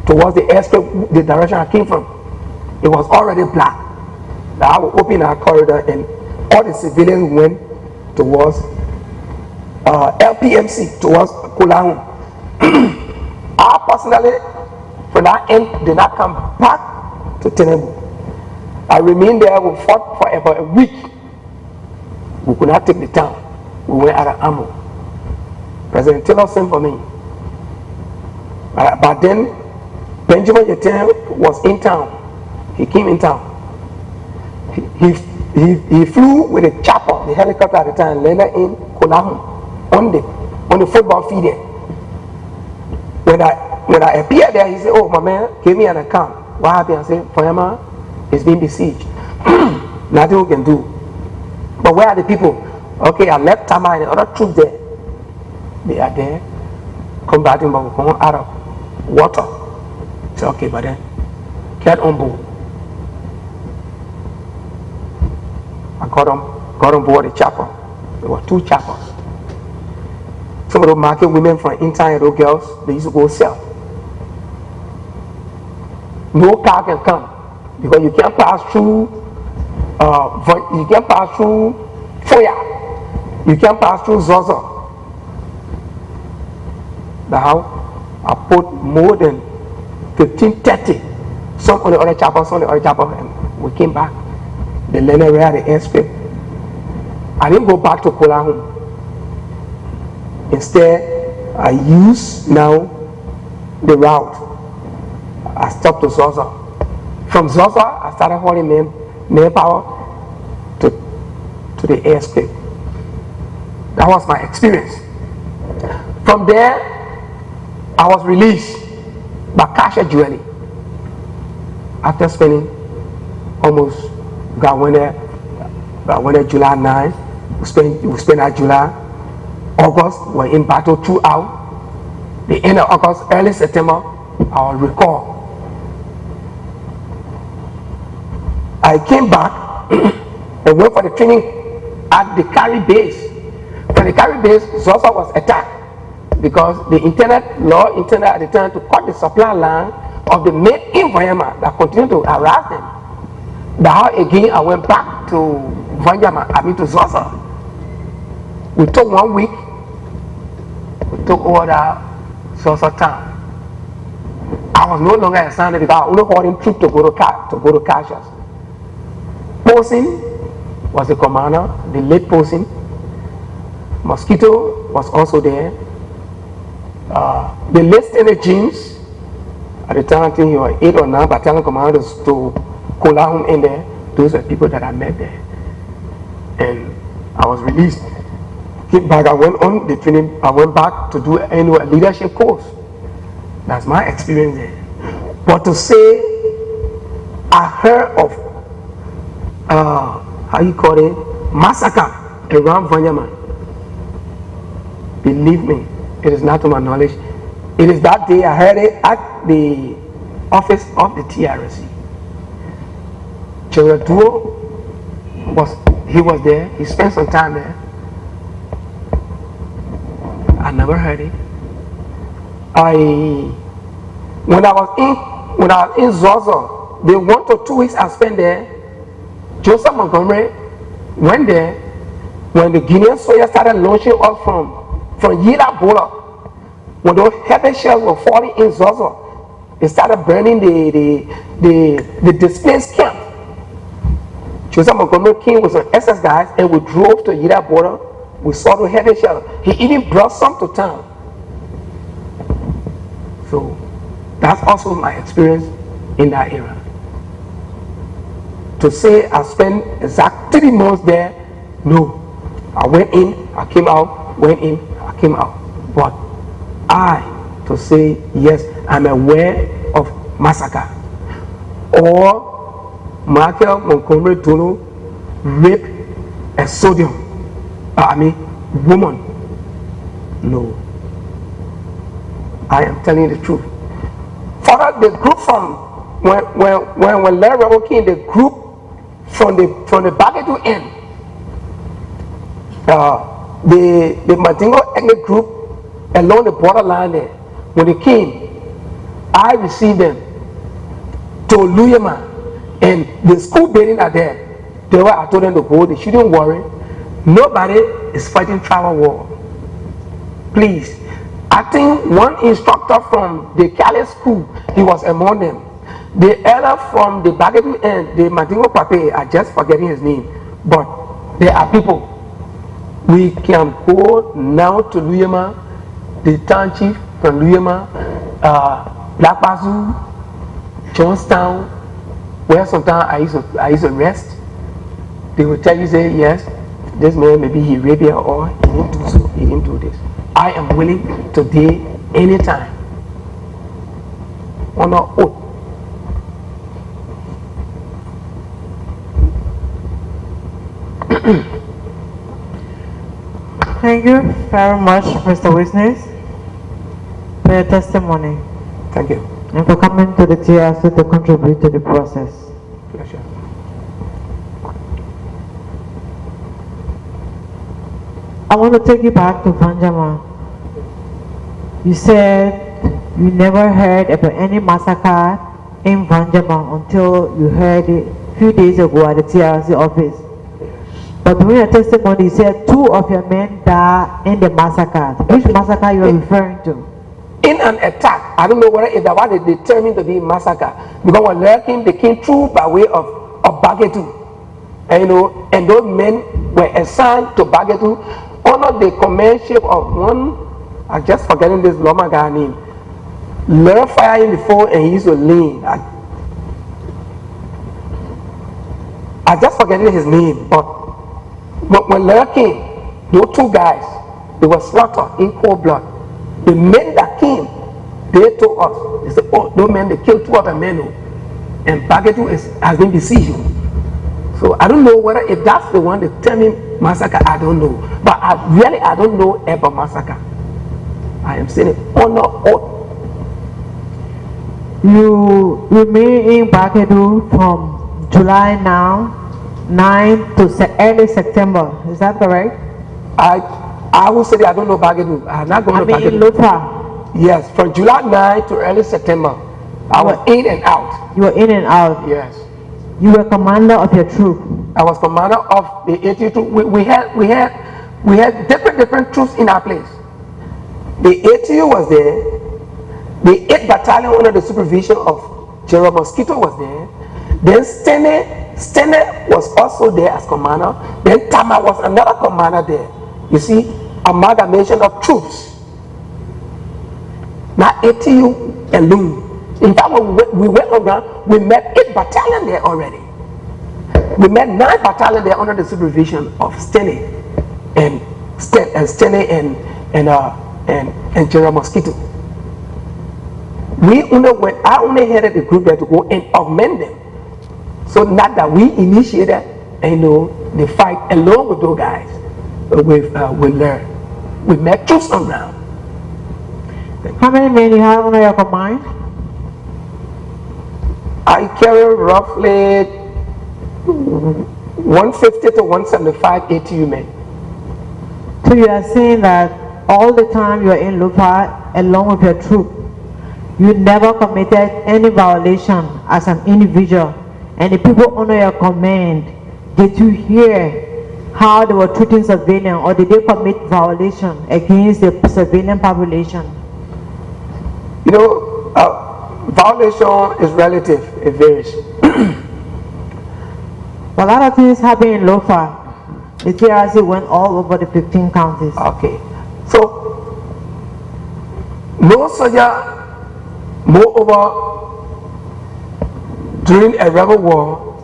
towards the airstrip, the direction I came from, it was already black. Now we opened our corridor and all the civilians went towards LPMC, towards Kolahun. I personally, from that end, did not come back to Tinubu. I remained there, we fought for about a week. We could not take the town. We went out of ammo. President Taylor sent for me. But then, Benjamin Yetem was in town. He came in town. He flew with a chopper, the helicopter at the time, landed in Kolahun on the football field there. When I appeared there, he said, "Oh, my man, give me an account. What happened?" I said, "Foyama is being besieged. Nothing we can do." But where are the people? Okay, I left Tama and the other troops there. They are there, combating, but we're going out of water. I said, "Okay, but then get on board." I got on board the chopper. There were 2 choppers. Some of the market women from inside, those girls, they used to go sell. No car can come because you can't pass through. You can't pass through Foya. You can't pass through Zozo. That's how I put more than 15, 30. Some on the other choppers, some on the other choppers, and we came back. The landed right at the airstrip. I didn't go back to Kolahun. Instead, I used now the route. I stopped to Zozo. From Zozo, I started hauling manpower to the airstrip. That was my experience. From there, I was released by Kasha Jueli after spending almost. Got went there July 9. We spent that July, August. We're in battle throughout. The end of August, early September, I'll recall. I came back and went for the training at the Carry base. From the Carry base, Zosa was attacked because the law intended at the time to cut the supply line of the main environment that continued to harass them. Now again, I went back to Vanjama, to Zosa. We took 1 week. We took over the Zosa town. I was no longer assigned because I only holding troops to go to Kashas. Posin was the commander, the late Posin. Mosquito was also there. The Lieutenant James, at the time I think he was 8 or 9 battalion commanders to Kolahun in there. Those are people that I met there. And I was released. Came back, I went on the training, I went back to do annual leadership course. That's my experience there. But to say I heard of massacre around Vanyaman, believe me, it is not to my knowledge. It is that day I heard it at the office of the TRC. General Dolo was there. He spent some time there. I never heard it. When I was in Zozo, the 1 to 2 weeks I spent there, Joseph Montgomery went there when the Guinean soldiers started launching off from Yila Bola. When those heavy shells were falling in Zozo, they started burning the displaced camp. Joseph Montgomery came with some SS guys and we drove to Yila Bola. We saw the heavy shells. He even brought some to town. So that's also my experience in that era. To say I spent exact 3 months there, no. I went in, I came out, went in, I came out. But I to say, yes, I'm aware of massacre. Or Michael Montgomery Dolo raped a woman. No. I am telling you the truth. Further, the group from when Larry Rebel came, the group from the Bagadu end, the Mandingo ethnic group along the borderline there, when they came, I received them to Luyema, and the school building are there. I told them to go, they shouldn't worry. Nobody is fighting tribal war. Please. I think one instructor from the Cali school, he was among them. The elder from the Bagadu end, the Mandingo Pape, I just forgetting his name, but there are people. We can go now to Luyema, the town chief from Luyema, Black Bazu, Johnstown, where sometimes I used to rest. They will tell you, say, yes, this man, maybe he raped her or he didn't do so, he didn't do this. I am willing today, anytime, on our oath. Thank you very much, Mr. Witness, for your testimony. Thank you. And for coming to the TRC to contribute to the process. Pleasure. I want to take you back to Vanjama. You said you never heard about any massacre in Vanjama until you heard it a few days ago at the TRC office. But during your testimony, you said 2 of your men died in the massacre. Which massacre you are referring to? In an attack, I don't know whether if that was determined to be massacre, because when they came through by way of Bagetu, and and those men were assigned to Bagetu under the commandership of one, I'm just forgetting this Loma guy name. Learned fire him before and he used to lean. I just forgetting his name, but when Learned came, those 2 guys, they were slaughtered in cold blood. The men that came, they told us, they said, oh, those men, they killed 2 other men, and Bagetu has been besieged. So I don't know whether if that's the one that tell me massacre, I don't know. But I don't know about massacre. I am saying it on oath. You remain in Bagedu from July 9 to early September. Is that correct? I will say that I don't know Bagedu. I have not gone to Bagedu. In Lupa. Yes, from July 9 to early September. I was in and out. You were in and out. Yes. You were commander of your troop. I was commander of the ATU troop. We had different troops in our place. The ATU was there. The 8th Battalion under the supervision of General Mosquito was there. Then Stene was also there as commander. Then Tama was another commander there. You see, amalgamation of troops. Now ATU alone. In fact, when we went on ground, we met 8 battalion there already. We met 9 battalion there under the supervision of Stene and General Mosquito. I only headed the group there to go and augment them. So not that we initiated, the fight along with those guys. We learned. We met troops on ground. How many men you have under your command? I carry roughly 150 to 175 ATU men. So you are saying that all the time you are in Lupa along with your troop, you never committed any violation as an individual, and the people under your command, did you hear how they were treating civilians, or did they commit violation against the civilian population? Violation is relative, it varies. A lot of things happen in Lofa. The TRC went all over the 15 counties. Okay. So, no soldier, moreover, during a rebel war,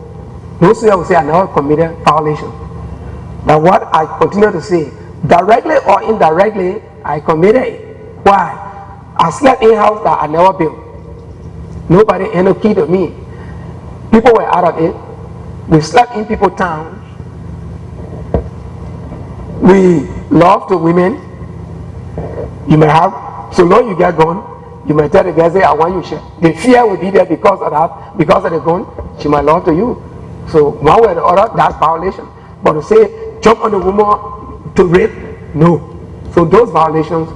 no soldier will say, I never committed violation. Now what I continue to say, directly or indirectly, I committed it. Why? I slept in a house that I never built. Nobody had no key to me. People were out of it. We slept in people's towns. We love the women. You may have, so long you get gun, you might tell the guy, say, I want you share. The fear will be there because of that, because of the gun, she might love to you. So one way or the other, that's violation. But to say, jump on the woman to rape, no. So those violations,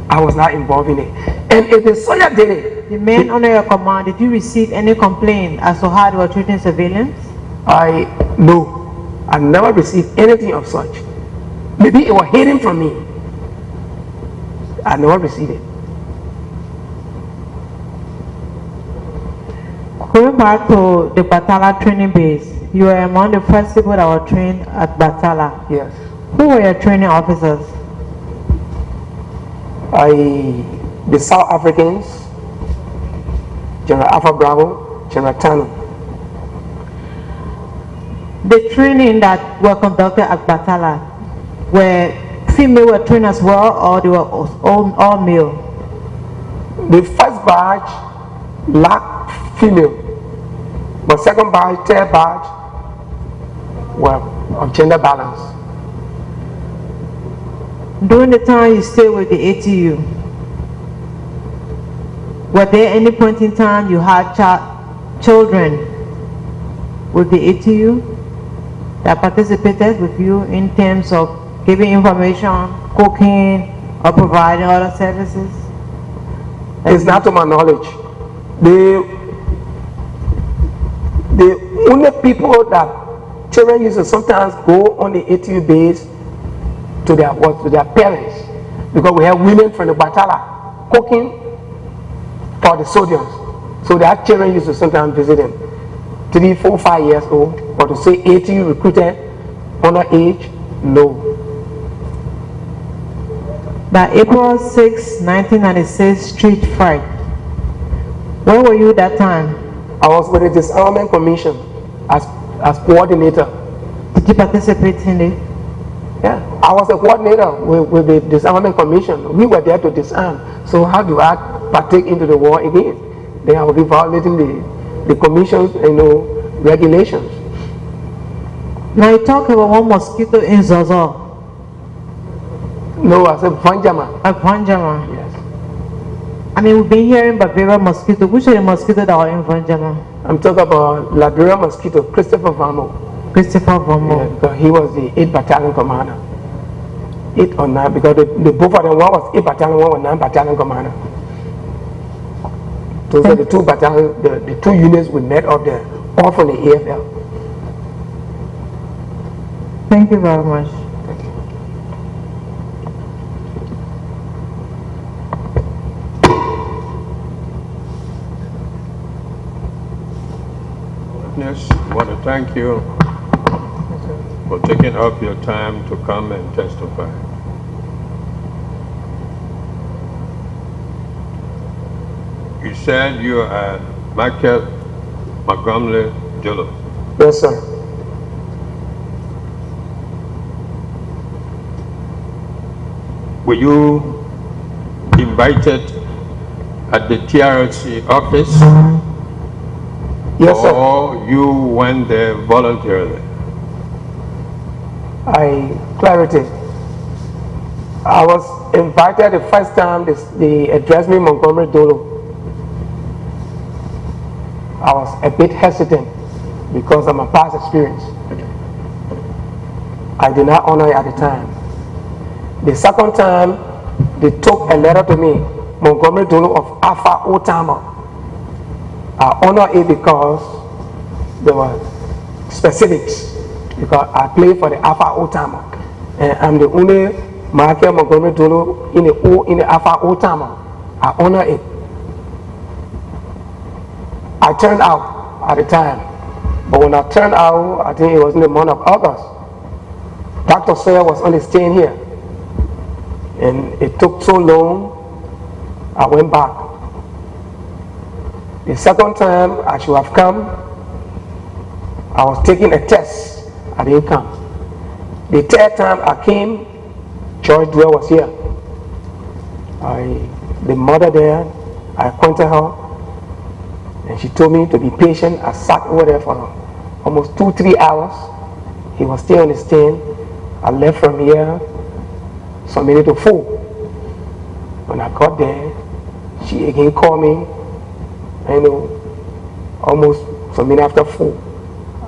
I was not involved in it. And if the soldier did it, The men under your command, did you receive any complaint as to how they were treating civilians? no, I never received anything of such. Maybe it was hidden from me. I never received it. Going back to the Batala training base, you were among the first people that were trained at Batala. Yes. Who were your training officers? The South Africans, General Alpha Bravo, General Tano. The training that were conducted at Batala, were female were trained as well, or they were all male? The first batch lacked female, but second batch, third batch were of gender balance. During the time you stayed with the ATU, were there any point in time you had children with the ATU that participated with you in terms of giving information, cooking, or providing other services? It's not to my knowledge. The only people that children used to sometimes go on the ATU base to their parents, because we have women from the Batala cooking for the soldiers. So their children used to sometimes visit them, 3, 4, 5 years old. But to say ATU recruited underage, no. The April 6, 1996 street fight, where were you that time? I was with the Disarmament Commission as coordinator. Did you participate in it? Yeah, I was a coordinator with the Disarmament Commission. We were there to disarm. So how do I partake into the war again? Then I will be violating the commission's regulations. Now you talk about one mosquito in Zozo. No, I said Vanjama. At Vanjama. Yes. I mean, we've been hearing Barbara mosquito. Which are the mosquitoes that were in Vanjama? I'm talking about Liberia mosquito, Christopher Vamo. Christopher Vamo. Yeah, because he was the 8th Battalion commander. 8 or 9, because the both of them, one was 8 Battalion, one was 9 Battalion commander. Those are the two battalions, the two units we met up there, all from the AFL. Thank you very much. Yes, I want to thank you for taking up your time to come and testify. You said you are Michael Montgomery Dolo. Yes, sir. Were you invited at the TRC office? Yes, sir. Or you went there voluntarily? Clarity. I was invited the first time they addressed me Montgomery Dolo. I was a bit hesitant because of my past experience. I did not honor it at the time. The second time, they took a letter to me, Montgomery Dolo of Alpha Otama. I honor it because there were specifics, because I played for the Alpha Otama, and I'm the only Michael Montgomery Dolo in the Alpha Otama. I honor it. I turned out at the time, but when I turned out, I think it was in the month of August. Dr. Sawyer was only staying here, and it took so long, I went back. The second time I should have come, I was taking a test, I didn't come. The third time I came, George Dwell was here. I the mother there, I acquainted her, and she told me to be patient. I sat over there for almost 2-3 hours. He was still on the stand. I left from here some minute to 4. When I got there, she again called me, almost some minute after 4.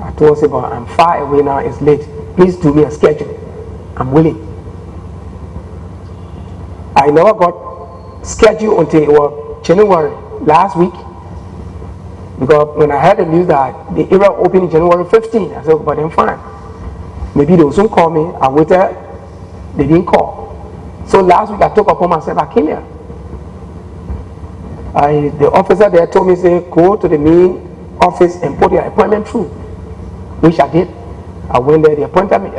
I told her, but I'm far away now, it's late. Please do me a schedule. I'm willing. I never got scheduled until it was January last week, because when I heard the news that the area opened January 15, I said, but I'm fine. Maybe they will soon call me. I waited, they didn't call. So last week I took upon myself, I came here. The officer there told me, say, go to the main office and put your appointment through, which I did. I went there, they appointed me,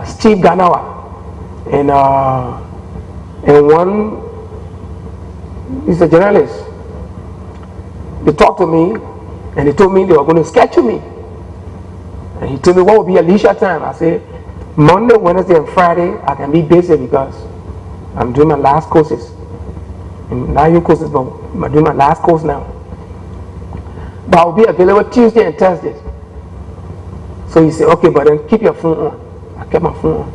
Steve Ganawa, and one, he's a journalist. They talked to me, and they told me they were going to schedule me. And he told me what would be a leisure time. I said, Monday, Wednesday, and Friday, I can be busy because I'm doing my last courses. And now your courses, but I'm doing my last course now. But I'll be available Tuesday and Thursday. So he said, okay, but then keep your phone on. I kept my phone on.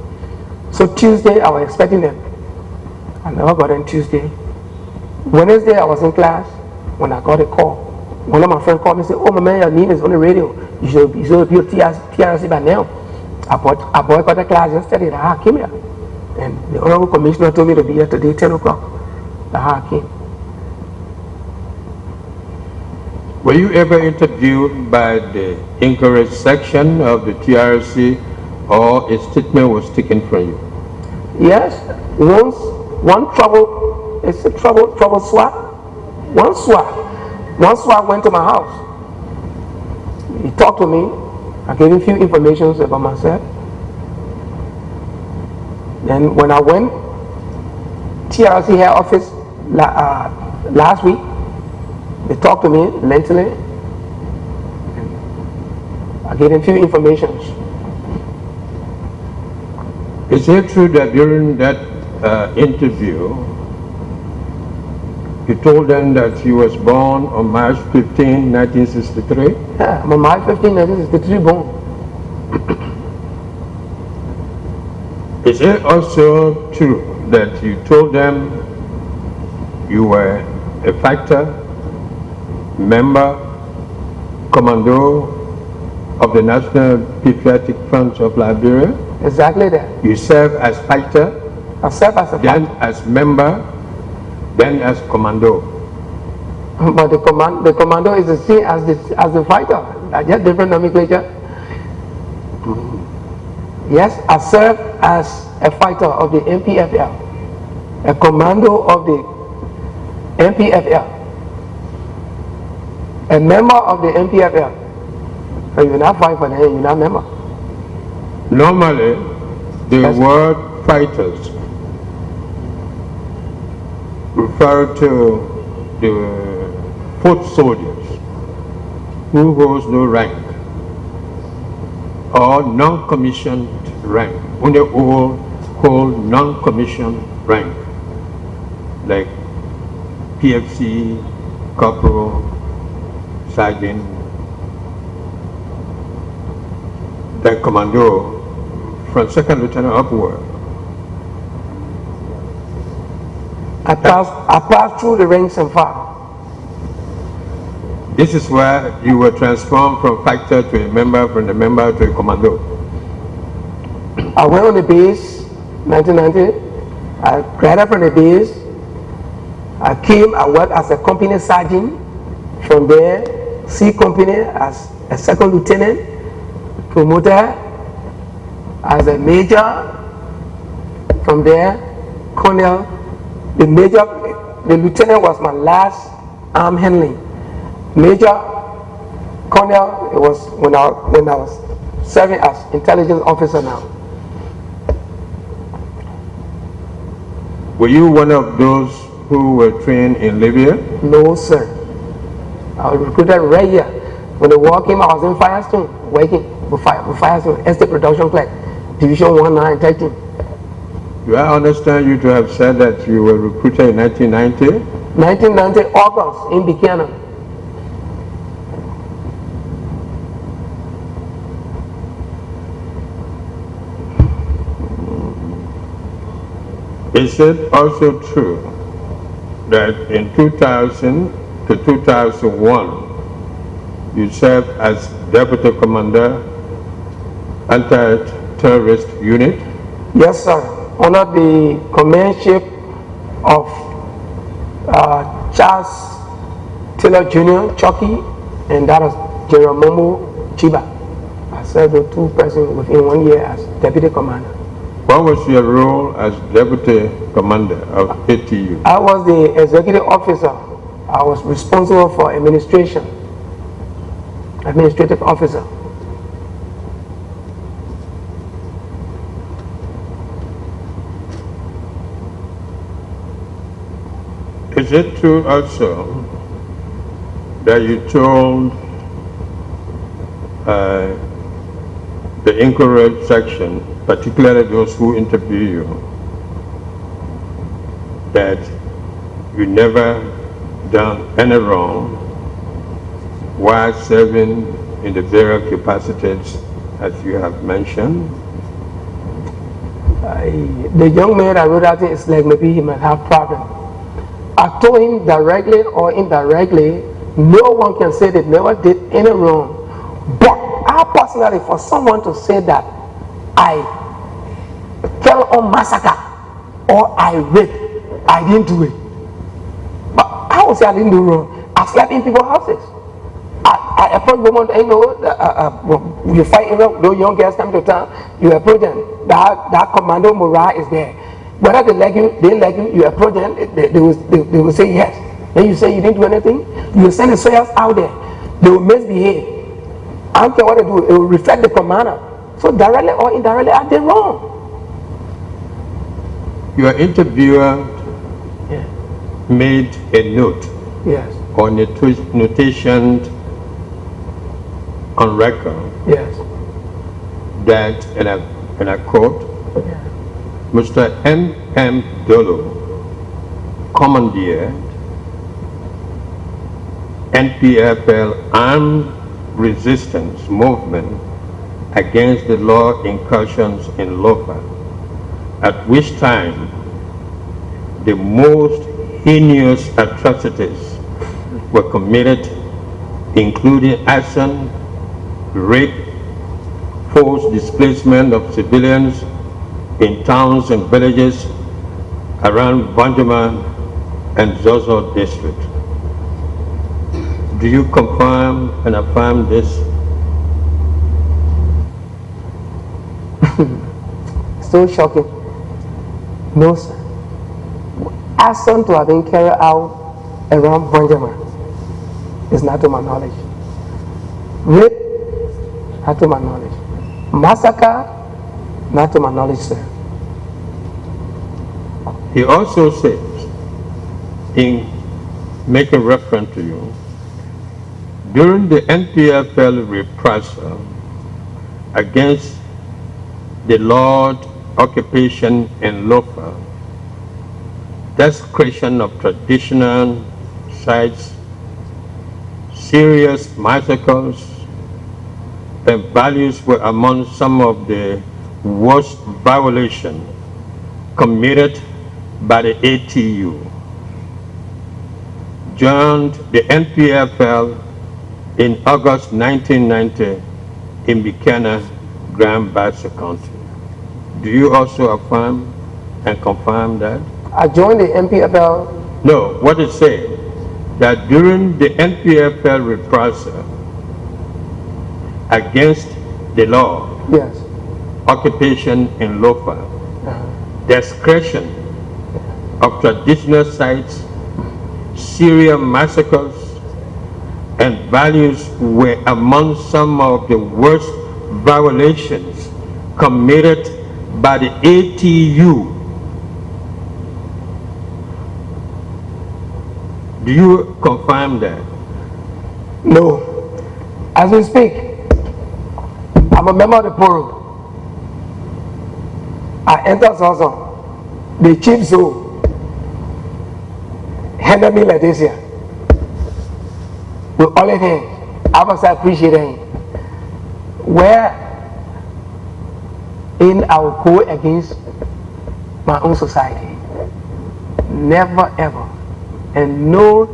So Tuesday, I was expecting them. I never got in Tuesday. Wednesday, I was in class when I got a call. One of my friends called me and said, oh, my man, your name is on the radio. You should be on TRC by now. I boycotted class yesterday. I came here. And the honorable commissioner told me to be here today, 10 o'clock. I came. Were you ever interviewed by the inquiry section of the TRC, or a statement was taken from you? Yes. Once, one trouble swap. One swap went to my house. He talked to me. I gave him a few information about myself. Then when I went, TRC head office last week, they talked to me lengthily. I gave him a few information. Is it true that during that interview, you told them that you was born on March 15, 1963? Yeah, I'm on March 15, 1963 born. Is it also true that you told them you were a fighter, member, commando of the National Patriotic Front of Liberia? Exactly that. You served as fighter, I served as a then fighter. as member, then as commando. But the commando is the same as the fighter. Just different nomenclature. Yes, I served as a fighter of the MPFL, a commando of the MPFL, a member of the MPFL. So you're not fighting for them, you're not a member. Normally, the word fighters refer to the foot soldiers who holds no rank or non-commissioned rank, only hold non-commissioned rank, like PFC, corporal, sergeant, the commando from second lieutenant upward. I passed through the ranks and file. This is where you were transformed from fighter to a member, from the member to a commando. I went on the base, 1990. I graduated from the base. I worked as a company sergeant. From there, C company as a second lieutenant, promoted as a major. From there, colonel. The lieutenant was my last arm handling. Major, colonel, it was when I was serving as intelligence officer now. Were you one of those who were trained in Libya? No, sir. I was recruited right here. When the war came, I was in Firestone, working with Firestone, estate production clerk, division 1913. Do I understand you to have said that you were recruited in 1990? 1990 August in Buchanan. Is it also true that in 2000 to 2001 you served as Deputy Commander, Anti-Terrorist Unit? Yes, sir. Under the commandership of Charles Taylor Jr., Chucky, and that was General Momo Chiba. I served the two persons within 1 year as Deputy Commander. What was your role as Deputy Commander of ATU? I was the executive officer. I was responsible for administration, administrative officer. Is it true also that you told the inquiry section, particularly those who interview you, that you never done any wrong while serving in the various capacities as you have mentioned? The young man I wrote out is like maybe he might have problem. I told him directly or indirectly, no one can say they never did any wrong. But I personally, for someone to say that I fell on massacre or I raped, I didn't do it. But I would say I didn't do wrong. I slept in people's houses. I approach women, you know, you fight, you know, those young girls come to town, you approach them. That commando morale is there. Whether they like you, they like you, you approach them, they will say yes. Then you say you didn't do anything, you will send the soldiers out there. They will misbehave. I don't care what they do, it will reflect the commander. So directly or indirectly, I did wrong. Your interviewer made a note on a notation on record that, and I quote, Mr. M. Dolo commandeered NPFL armed resistance movement against the law incursions in Lofa, at which time the most heinous atrocities were committed, including arson, rape, forced displacement of civilians in towns and villages around Banjaman and Zozo district. Do you confirm and affirm this? So shocking. No, sir. Arson to have been carried out around Banjaman is not to my knowledge. Rape, not to my knowledge. Massacre, not to my knowledge, sir. He also says, in making reference to you, during the NPFL reprisal against the Lord occupation in Lofa, desecration of traditional sites, serious massacres, and values were among some of the worst violations committed by the ATU. Joined the NPFL in August 1990 in Buchanan, Grand Bassa County. Do you also affirm and confirm that? I joined the NPFL. No, what it said, that during the NPFL reprisal against the law, occupation in Lofa, desecration of traditional sites, serial massacres, and values were among some of the worst violations committed by the ATU. Do you confirm that? No. As we speak, I'm a member of the Poro. I enter Zozo. the chief zoo handed me like this here with all of him. I was appreciating where in I will go against my own society. Never ever. And no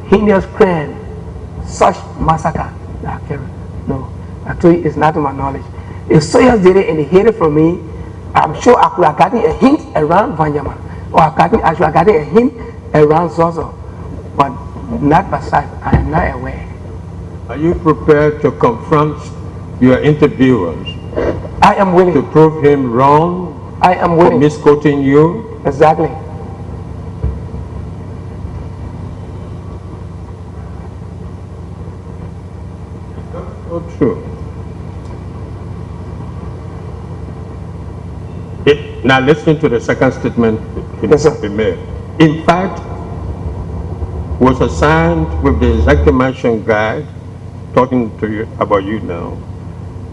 heinous crime, such massacre that I carry. No. I told you it's not to my knowledge. If Soyas did it and they hid it from me, I'm sure I could have gotten a hint around Vanyama, or I should have gotten a hint around Zozo, but not by sight. I am not aware. Are you prepared to confront your interviewers? I am willing. To prove him wrong? I am for willing. misquoting you? Exactly. That's so true. Now listen to the second statement Yes, sir. he made. In fact, was assigned with the executive mansion guard, talking to you about you now,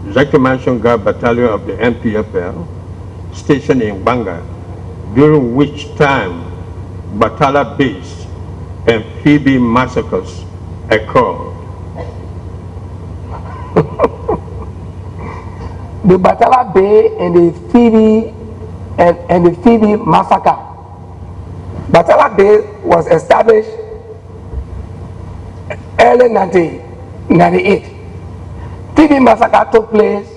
executive mansion guard battalion of the MPFL, stationed in Banga, during which time Batala base and Phoebe massacres occurred. The Batala Bay and the Phoebe and the Phoebe massacre. Batala Bay was established early 1998. Phoebe massacre took place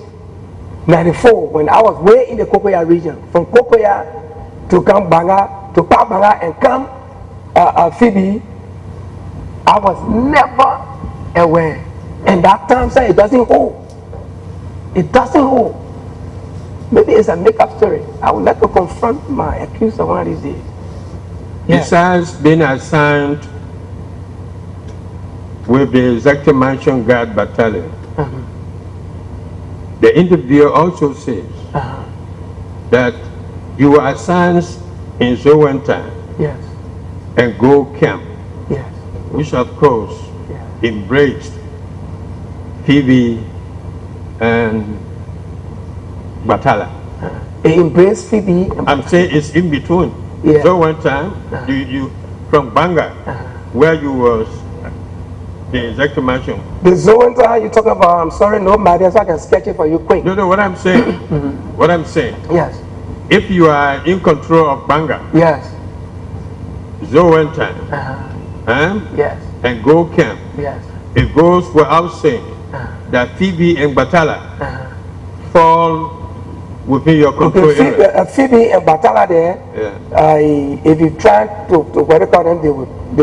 94 when I was way in the Kokoya region, from Kokoya to come Banga, to Pa Banga and come Phoebe. I was never aware. And that time said it doesn't hold. It doesn't hold. Maybe it's a make-up story. I would like to confront my accuser one of these days. Yeah. Besides being assigned with the executive mansion guard battalion, the interviewer also says that you were assigned in Zowenta Yes. and Go Camp, Yes. which of course Yeah. embraced Phoebe and Batala. They embraced Phoebe. And I'm saying it's in between. Yeah. So one time, you from Banga, where you was the executive mansion. the Zoanta you're talking about, I'm sorry, no matter, so I can sketch it for you quick. No, what I'm saying, what I'm saying, Yes. if you are in control of Banga, Yes. Zowenta, Yes. and Go Camp, Yes. it goes without saying that Phoebe and Batala fall within your control Okay, area. Phoebe and Batala there, Yeah. if you try to what do you call them, they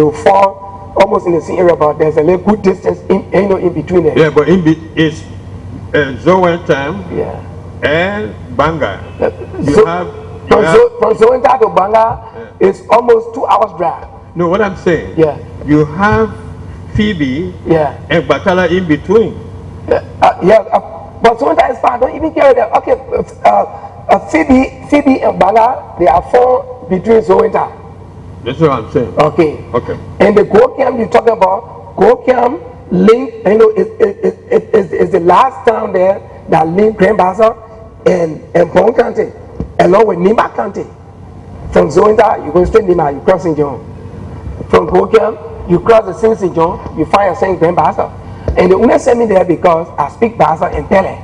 will fall almost in the same area, but there's a little good distance in between them. Yeah, but it's Zowenta Yeah. and Banga. You So- have From Zoanta to Banga, it's almost 2 hours drive. no, what I'm saying, Yeah. you have Phoebe Yeah. and Batala in between. But Zoanta is far. Don't even carry that. Okay, Phoebe and Banga, they are four between Zoanta. That's what I'm saying. Okay. Okay. And the Go Camp you're talking about, Go Camp link, is the last town there that link Grand Bazaar and Bong County, along with Nima County. From Zoanta, you go straight Nima, you cross St. John. From Go Camp, you cross the St. John, you find yourself in Grand Bazaar. And the owner sent me there because I speak Basa and Pele.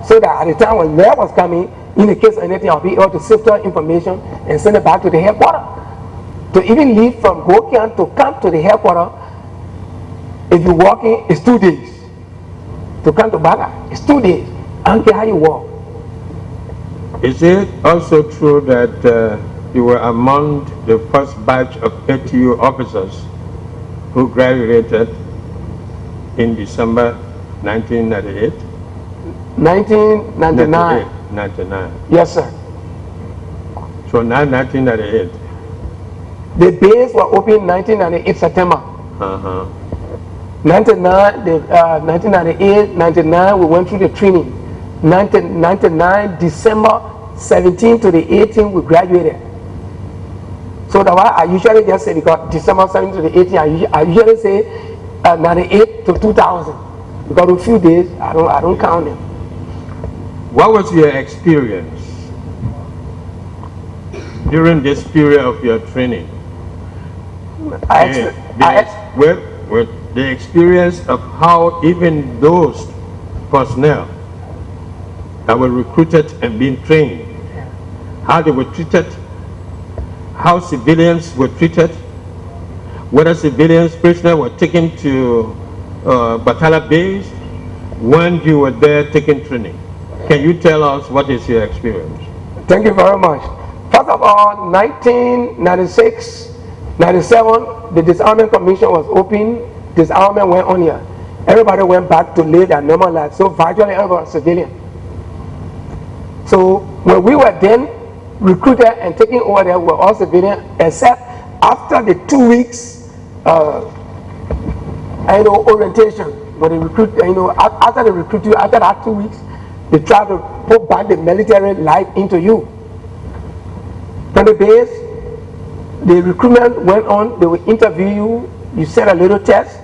So that at the time when Leah was coming, in the case of anything, I'll be able to sift her information and send it back to the headquarters. To even leave from Gokian to come to the headquarters, if you're walking, it's 2 days. To come to Baga, it's 2 days. I don't care how you walk. Is it also true that you were among the first batch of ATU officers who graduated in December 1998? 1999. 99. Yes, sir. So now 1998. The base was opened 1998 September. 1998, 99, we went through the training. 1999, December 17 to the 18, we graduated. So that's why I usually just say, because December 17 to the 18, I usually say 98 to 2000. Because a few days, I don't count them. What was your experience during this period of your training, the experience of how even those personnel that were recruited and being trained, how they were treated, how civilians were treated, whether civilians, prisoners were taken to Batala base when you were there taking training. Can you tell us what is your experience? Thank you very much. First of all, 1996, 97, the disarmament commission was open. Disarmament went on here. Everybody went back to live their normal life. So virtually everybody was civilian. So when we were then recruited and taken over there, we were all civilian, except after the 2 weeks orientation. When they recruit, after they recruit you, after that 2 weeks, they try to put back the military life into you. From the base, the recruitment went on. They will interview you. You set a little test.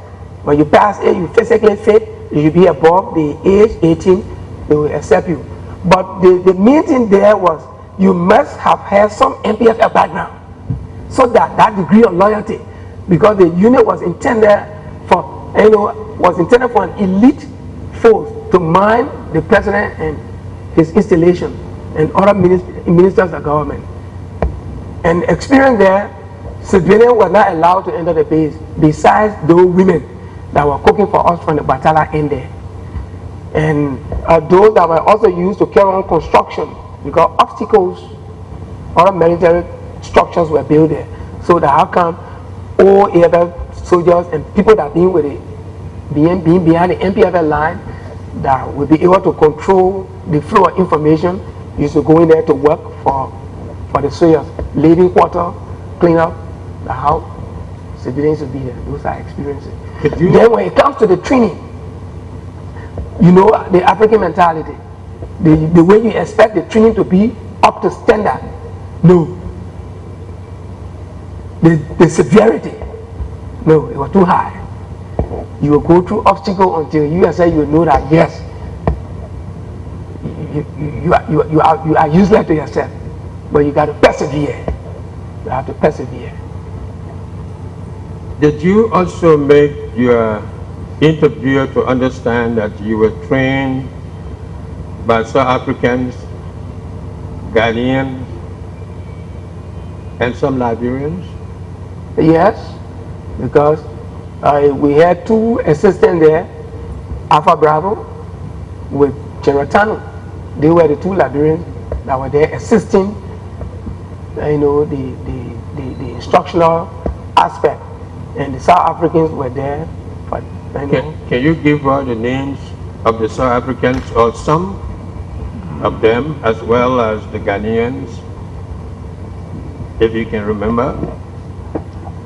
When you pass it, you physically fit. You should be above the age 18. They will accept you. But the main thing there was you must have had some MPFL background, so that degree of loyalty, because the unit was intended for an elite force to mine the president and his installation and other ministers of government. And experience there, civilians were not allowed to enter the base, besides those women that were cooking for us from the Batala end there. And those that were also used to carry on construction, because obstacles, other military structures were built there. So that how come all other soldiers and people that being with it, being behind the MPFL line, that will be able to control the flow of information, used to go in there to work for the soldiers, living quarter, clean up the house, civilians will be there. Those are experiences. Then when it comes to the training, the African mentality, the way you expect the training to be up to standard, no. The severity, no, it was too high. You will go through obstacles until you yourself you know that yes, you are useless to yourself, but you got to persevere. You have to persevere. Did you also make your interviewer to understand that you were trained by South Africans, Ghanaians, and some Liberians? Yes, because we had two assistants there, Alpha Bravo with General Tano. They were the two Liberians that were there assisting, the instructional aspect, and the South Africans were there. But can you give her the names of the South Africans or some of them, as well as the Ghanaians, if you can remember?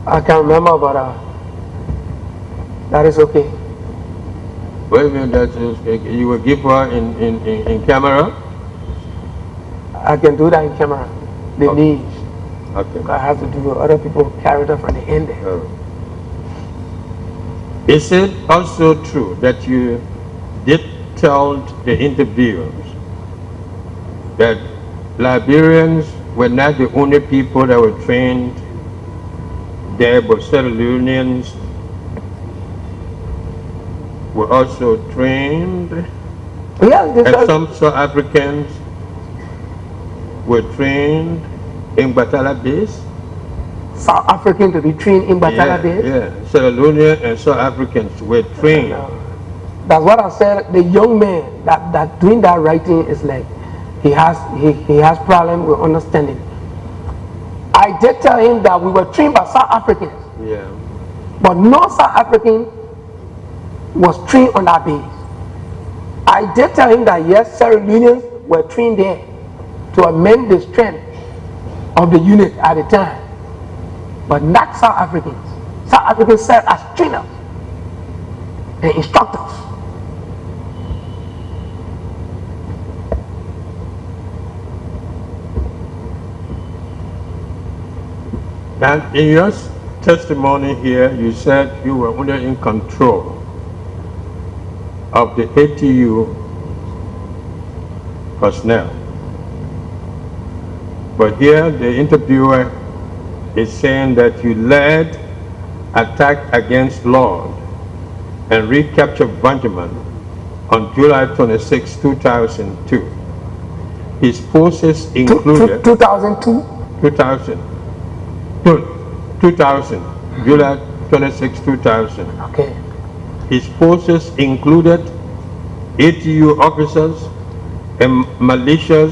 I can't remember, but that is okay. Wait a minute, that is okay. You will give her in camera? I can do that in camera. The Okay. names. Okay. I have to do other people's character from the end there. Is it also true that you did tell the interviewers that Liberians were not the only people that were trained there, but Sierra Leoneans were also trained, Yeah, and some South Africans were trained in Batala base? South African to be trained in Batala base? Yeah, Sierra Leonean and South Africans were trained. That's what I said. The young man that doing that writing is like he has problem with understanding. I did tell him that we were trained by South Africans, Yeah. but no South African was trained on that base. I did tell him that yes, Sierra Leoneans were trained there to amend the strength of the unit at the time, but not South Africans. South Africans served as trainers and instructors. And in your testimony here, you said you were under in control of the ATU personnel. But here the interviewer is saying that you led attack against Lord and recaptured Vanjaman on July 26, 2002. His forces included 2002? 2000, July 26, 2000. Okay. His forces included ATU officers and militia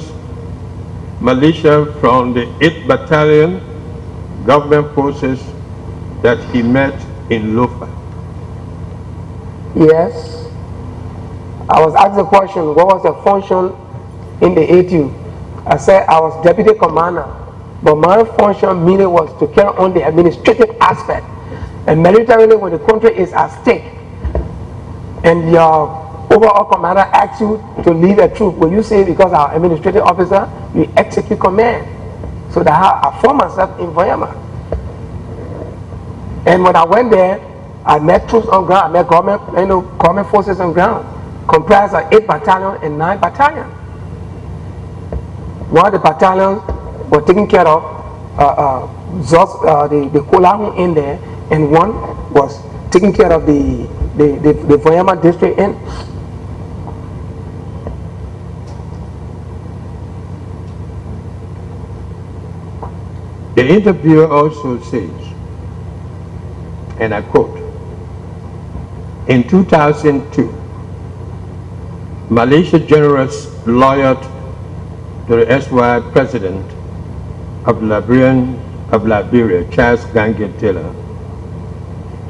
from the 8th Battalion government forces that he met in Lofa. Yes. I was asked the question, what was the function in the ATU? I said I was deputy commander, but my function mainly was to carry on the administrative aspect. And militarily, when the country is at stake, and your overall commander asks you to leave a troop, when you say because our administrative officer, you execute command. So that I formed myself in Voyama. And when I went there, I met troops on ground, I met government forces on ground, comprised of 8 battalion and 9 battalion. One of the battalions was taking care of the Kolahu in there, and one was taking care of the Voyama district in. The interviewer also says, and I quote, in 2002, Malaysia generals loyal to the SY president of Liberia, Charles Gangia Taylor,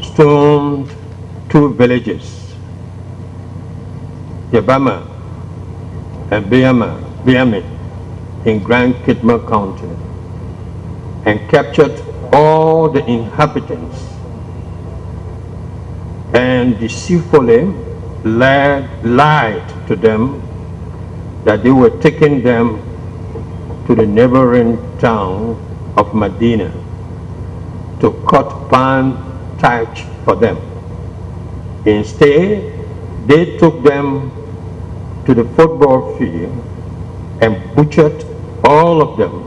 stormed 2 villages, Yabama and Biame in Grand Kitma County, and captured all the inhabitants and deceitfully lied to them that they were taking them to the neighboring town of Medina to cut palm thatch for them. Instead, they took them to the football field and butchered all of them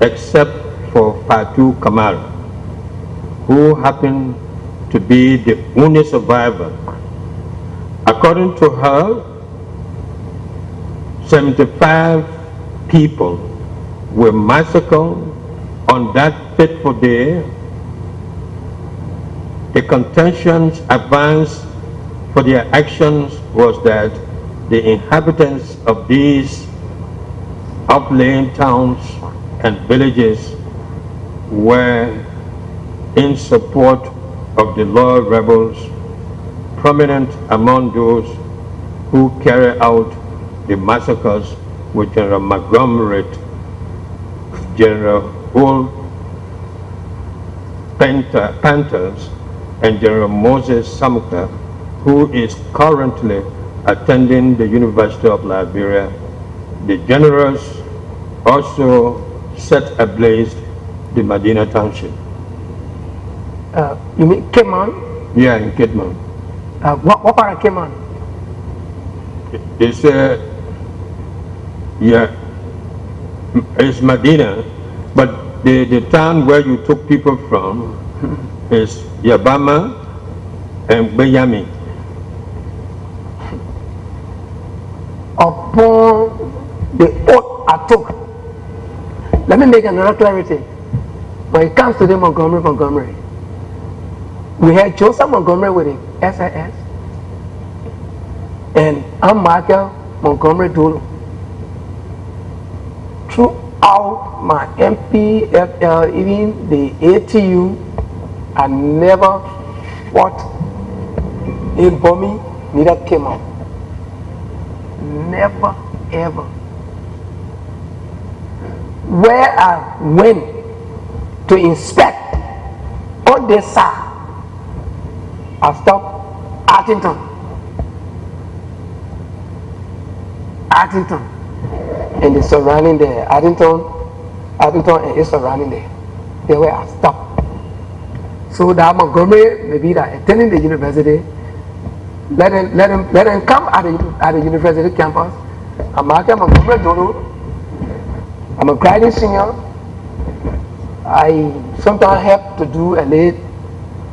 except for Fatu Kamara, who happened to be the only survivor. According to her, 75 people were massacred on that fateful day. The contentions advanced for their actions was that the inhabitants of these upland towns and villages were in support of the loyal rebels, prominent among those who carried out the massacres with General Montgomery, General Bull Panthers, and General Moses Sumter, who is currently attending the University of Liberia. The generals also set ablaze the Medina Township. You mean Keman? Yeah, in Kidman. What part of Keman? It's it's Medina, but the town where you took people from is Yabama and Bayami. Upon the oath I took, let me make another clarity. When it comes to the Montgomery, we had Joseph Montgomery with the SAS, and I'm Michael Montgomery Dolo. Throughout my MPFL, even the ATU, I never fought in Bomi, neither came out. Never, ever. Where I went to inspect on this side, I stopped Artington, and the surrounding there, Artington and its surrounding there. They were I stopped. So that Montgomery, maybe that attending the university, let them come at the university campus. And Michael Montgomery Dolo I'm a grading senior. I sometimes help to do a late,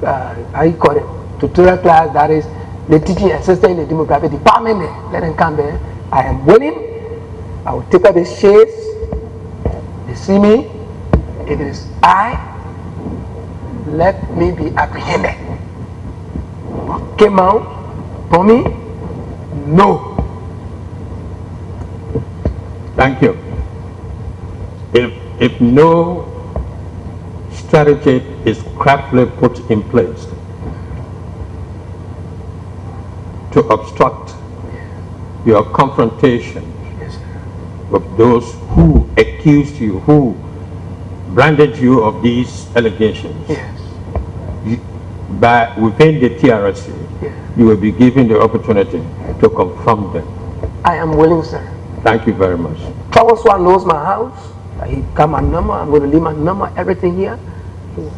how you call it, tutorial class, that is the teaching assistant in the demographic department there. Let them come there. I am willing. I will take up the shades. They see me. It is I. Let me be apprehended. Came out for me? No. Thank you. If no strategy is craftily put in place to obstruct your confrontation with those who accused you, who branded you of these allegations, Yes. within the TRC, you will be given the opportunity to confront them. I am willing, sir. Thank you very much. Trouble Swan knows my house. He got my number. I'm going to leave my number, everything here.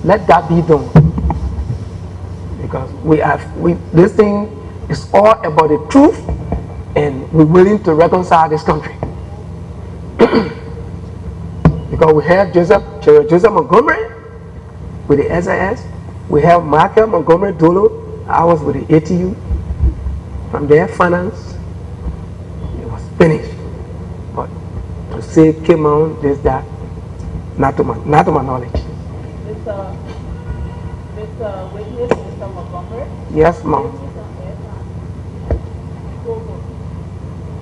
Let that be done. Because this thing is all about the truth, and we're willing to reconcile this country. Because we have Joseph Montgomery with the SIS. We have Michael Montgomery Dolo. I was with the ATU. From there, finance, it was finished. But to say came on this, that, not to my knowledge. Mr. Witness, Mr. Montgomery. Yes, ma'am.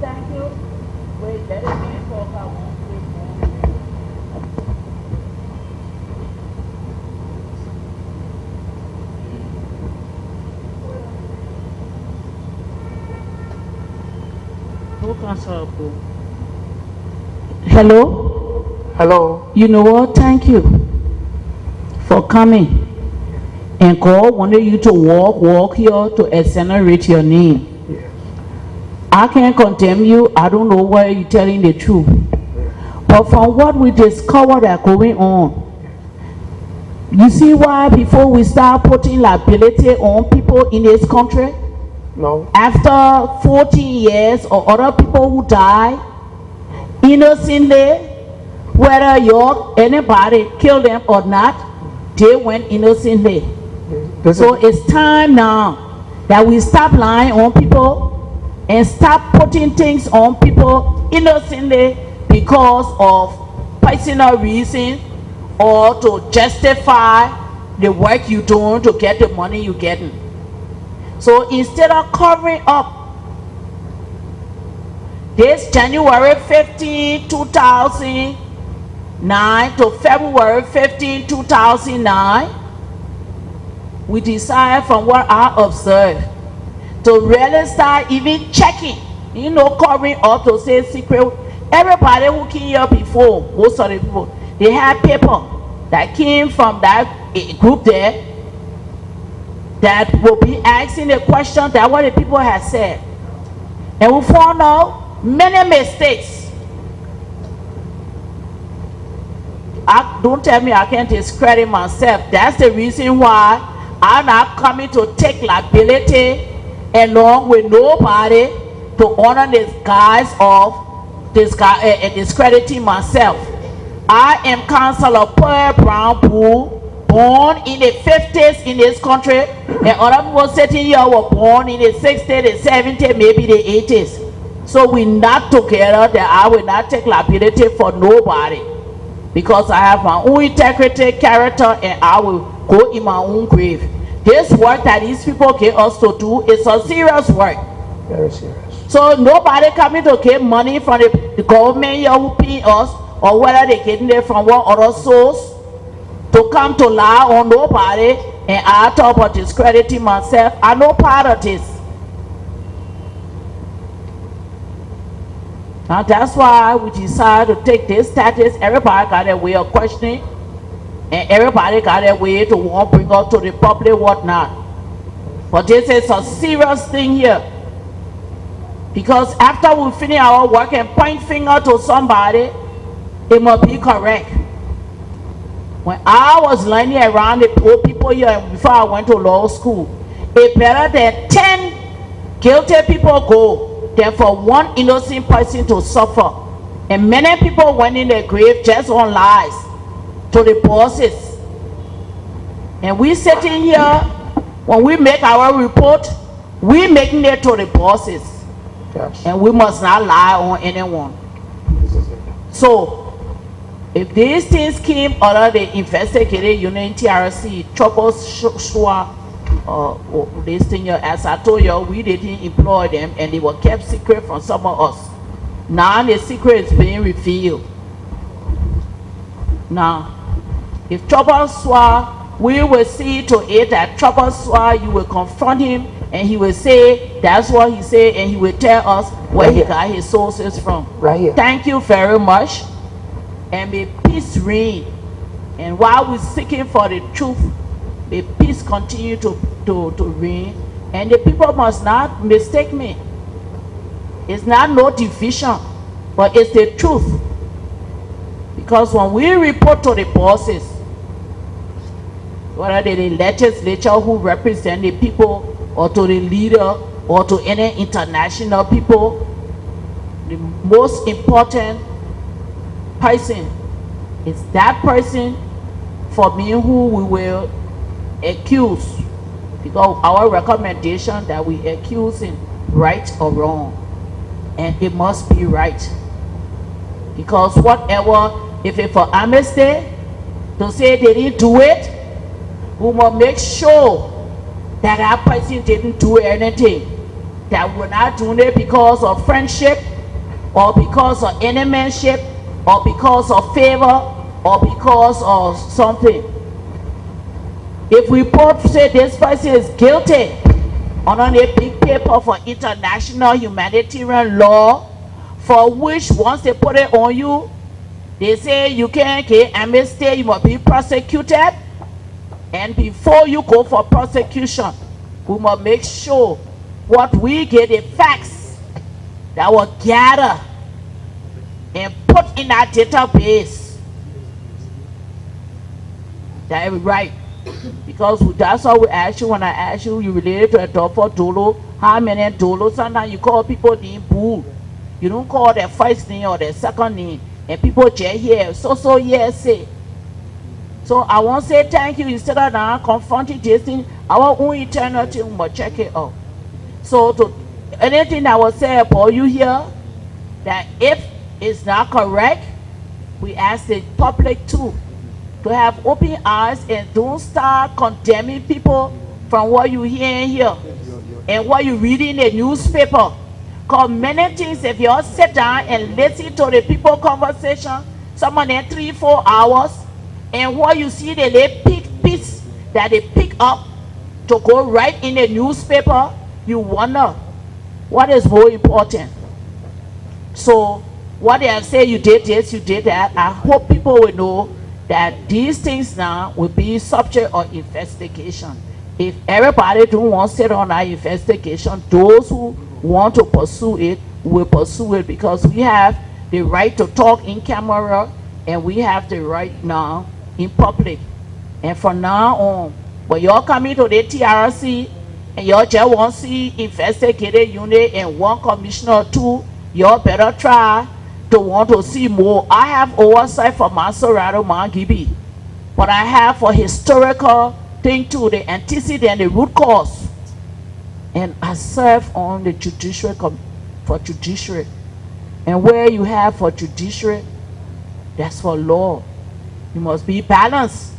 Thank you. Wait, let it be talk. I won't wait more. Who can serve you? Hello? Hello. You know what? Thank you for coming. And God wanted you to walk here to exonerate your name. Yes. I can't condemn you. I don't know whether you're telling the truth. But from what we discovered that going on, you see why before we start putting liability on people in this country, No. after 14 years or other people who die innocently, whether anybody killed them or not, they went innocently. So it's time now that we stop lying on people and stop putting things on people innocently because of personal reasons or to justify the work you're doing to get the money you're getting. So instead of covering up this January 15, 2009 to February 15, 2009, we decided from what I observed to really start even checking, covering up to say secret. Everybody who came here before, most of the people, they had paper that came from that group there that will be asking the question that what the people have said. And we found out many mistakes. Don't tell me I can't discredit myself. That's the reason why I'm not coming to take liability along with nobody to honor this guise of discrediting myself. I am Councilor Pearl Brown Poole, born in the 50s in this country, and other people sitting here were born in the 60s, the 70s, maybe the 80s. So we're not together that I will not take liability for nobody, because I have my own integrity, character, and I will go in my own grave. This work that these people get us to do is a serious work. Very serious. So nobody coming to get money from the government here who pay us, or whether they getting it from what other source, to come to lie on nobody, and I talk about discrediting myself. I'm no part of this. Now that's why we decided to take this status. Everybody got their way of questioning, and everybody got their way to want to bring up to the public whatnot. But this is a serious thing here. Because after we finish our work and point finger to somebody, it must be correct. When I was learning around the poor people here before I went to law school, it's better that 10 guilty people go than for one innocent person to suffer. And many people went in the grave just on lies to the bosses. And we sitting here, when we make our report, we making it to the bosses. Yes. And we must not lie on anyone. So, if these things came under the investigative unit TRC, trouble this thing, as I told you, we didn't employ them and they were kept secret from some of us. Now the secret is being revealed. Now, if trouble swore, we will see to it that trouble swore, you will confront him and he will say, that's what he said, and he will tell us where he got his sources from. Right here. Thank you very much. And may peace reign. And while we're seeking for the truth, may peace continue to reign. And the people must not mistake me. It's not no division, but it's the truth. Because when we report to the bosses, whether they're the legislature who represent the people, or to the leader, or to any international people, the most important person is that person for me who we will accuse, because our recommendation that we accuse him right or wrong, and it must be right. Because whatever, if it's for amnesty to say they didn't do it, we must make sure that that person didn't do anything, that we're not doing it because of friendship, or because of enemyship, or because of favor, or because of something. If we both say this person is guilty on a big paper for international humanitarian law, for which once they put it on you, they say you can't get amnesty, you must be prosecuted. And before you go for prosecution, we must make sure what we get the facts that will gather and put in our database. That is right. Because that's how we ask you. When I ask you, you related to a dog for Dolo, how many Dolo? Sometimes you call people name bull. You don't call their first name or their second name. And people just hear, so yes, say. So I want to say thank you. Instead of now confronting this thing, our own eternity, we must check it out. So to anything I will say about you here, that if it's not correct, we ask the public too to have open eyes and don't start condemning people from what you hear here and what you read in the newspaper. Because many things, if you all sit down and listen to the people conversation, some of them 3-4 hours, and what you see, they pick piece that they pick up to go right in the newspaper, you wonder what is more important. So what they have said, you did this, you did that, I hope people will know that these things now will be subject of investigation. If everybody don't want to sit on our investigation, those who want to pursue it will pursue it, because we have the right to talk in camera and we have the right now in public. And from now on, when y'all coming to the TRC and y'all just want to see investigative unit and one commissioner or two, y'all better try to want to see more. I have oversight for Maserado, Mangibi, but I have for historical thing too, the antecedent, the root cause. And I serve on the judiciary for judiciary. And where you have for judiciary, that's for law. You must be balanced.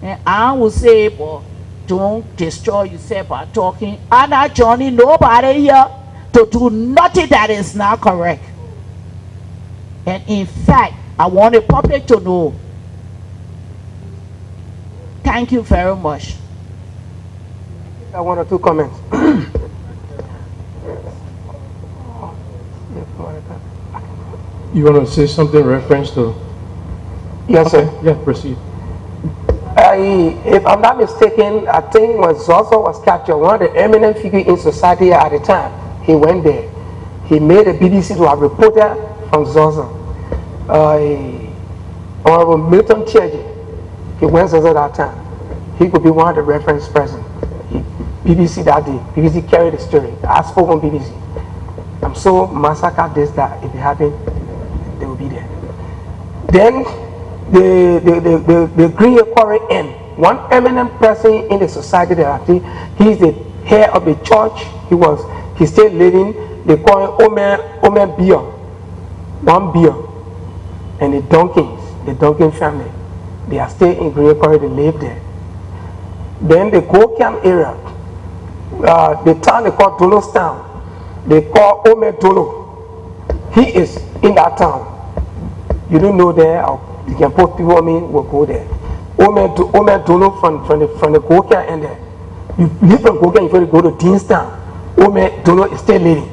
And I will say, but don't destroy yourself by talking. I'm not joining nobody here to do nothing that is not correct. And in fact, I want the public to know. Thank you very much. I have 1 or 2 comments. You want to say something in reference to? Yes, sir. Yeah, proceed. If I'm not mistaken, I think when Zozo was captured, one of the eminent figures in society at the time, he went there. He made a BBC to a reporter from Zozo. Honorable Milton Church, he went Zozo that time. He could be one of the reference persons. BBC that day, BBC carried the story. I spoke on BBC. I'm so massacre this, that. If it happen, they will be there. Then the Green Quarry End, one eminent person in the society that I think he's the head of the church. He's still living. They call him Omer Beer, one beer, and the Duncan family. They are still in Green Quarry. They live there. Then the Gokiam area, the town they call Dolo's town. They call Omer Dolo. He is in that town. You don't know there, you can put people on me, will go there. Omer Dolo from the Gokia end there. You leave from Gokia, you go to Deanstown. Omer Dolo is still living.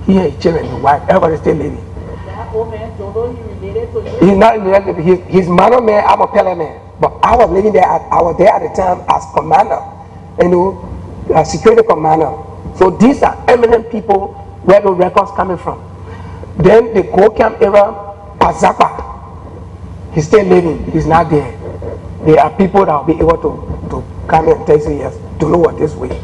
He and his children, his wife, everybody is still living. That Omer Dolo, he related to you? He's not related. He's man man, I'm a Pele man. But I was living there, I was there at the time as commander, security commander. So these are eminent people where the records coming from. Then the Gokiam era, Azapa, he's still living, he's not there. There are people that will be able to come and tell you, yes, to know what this way.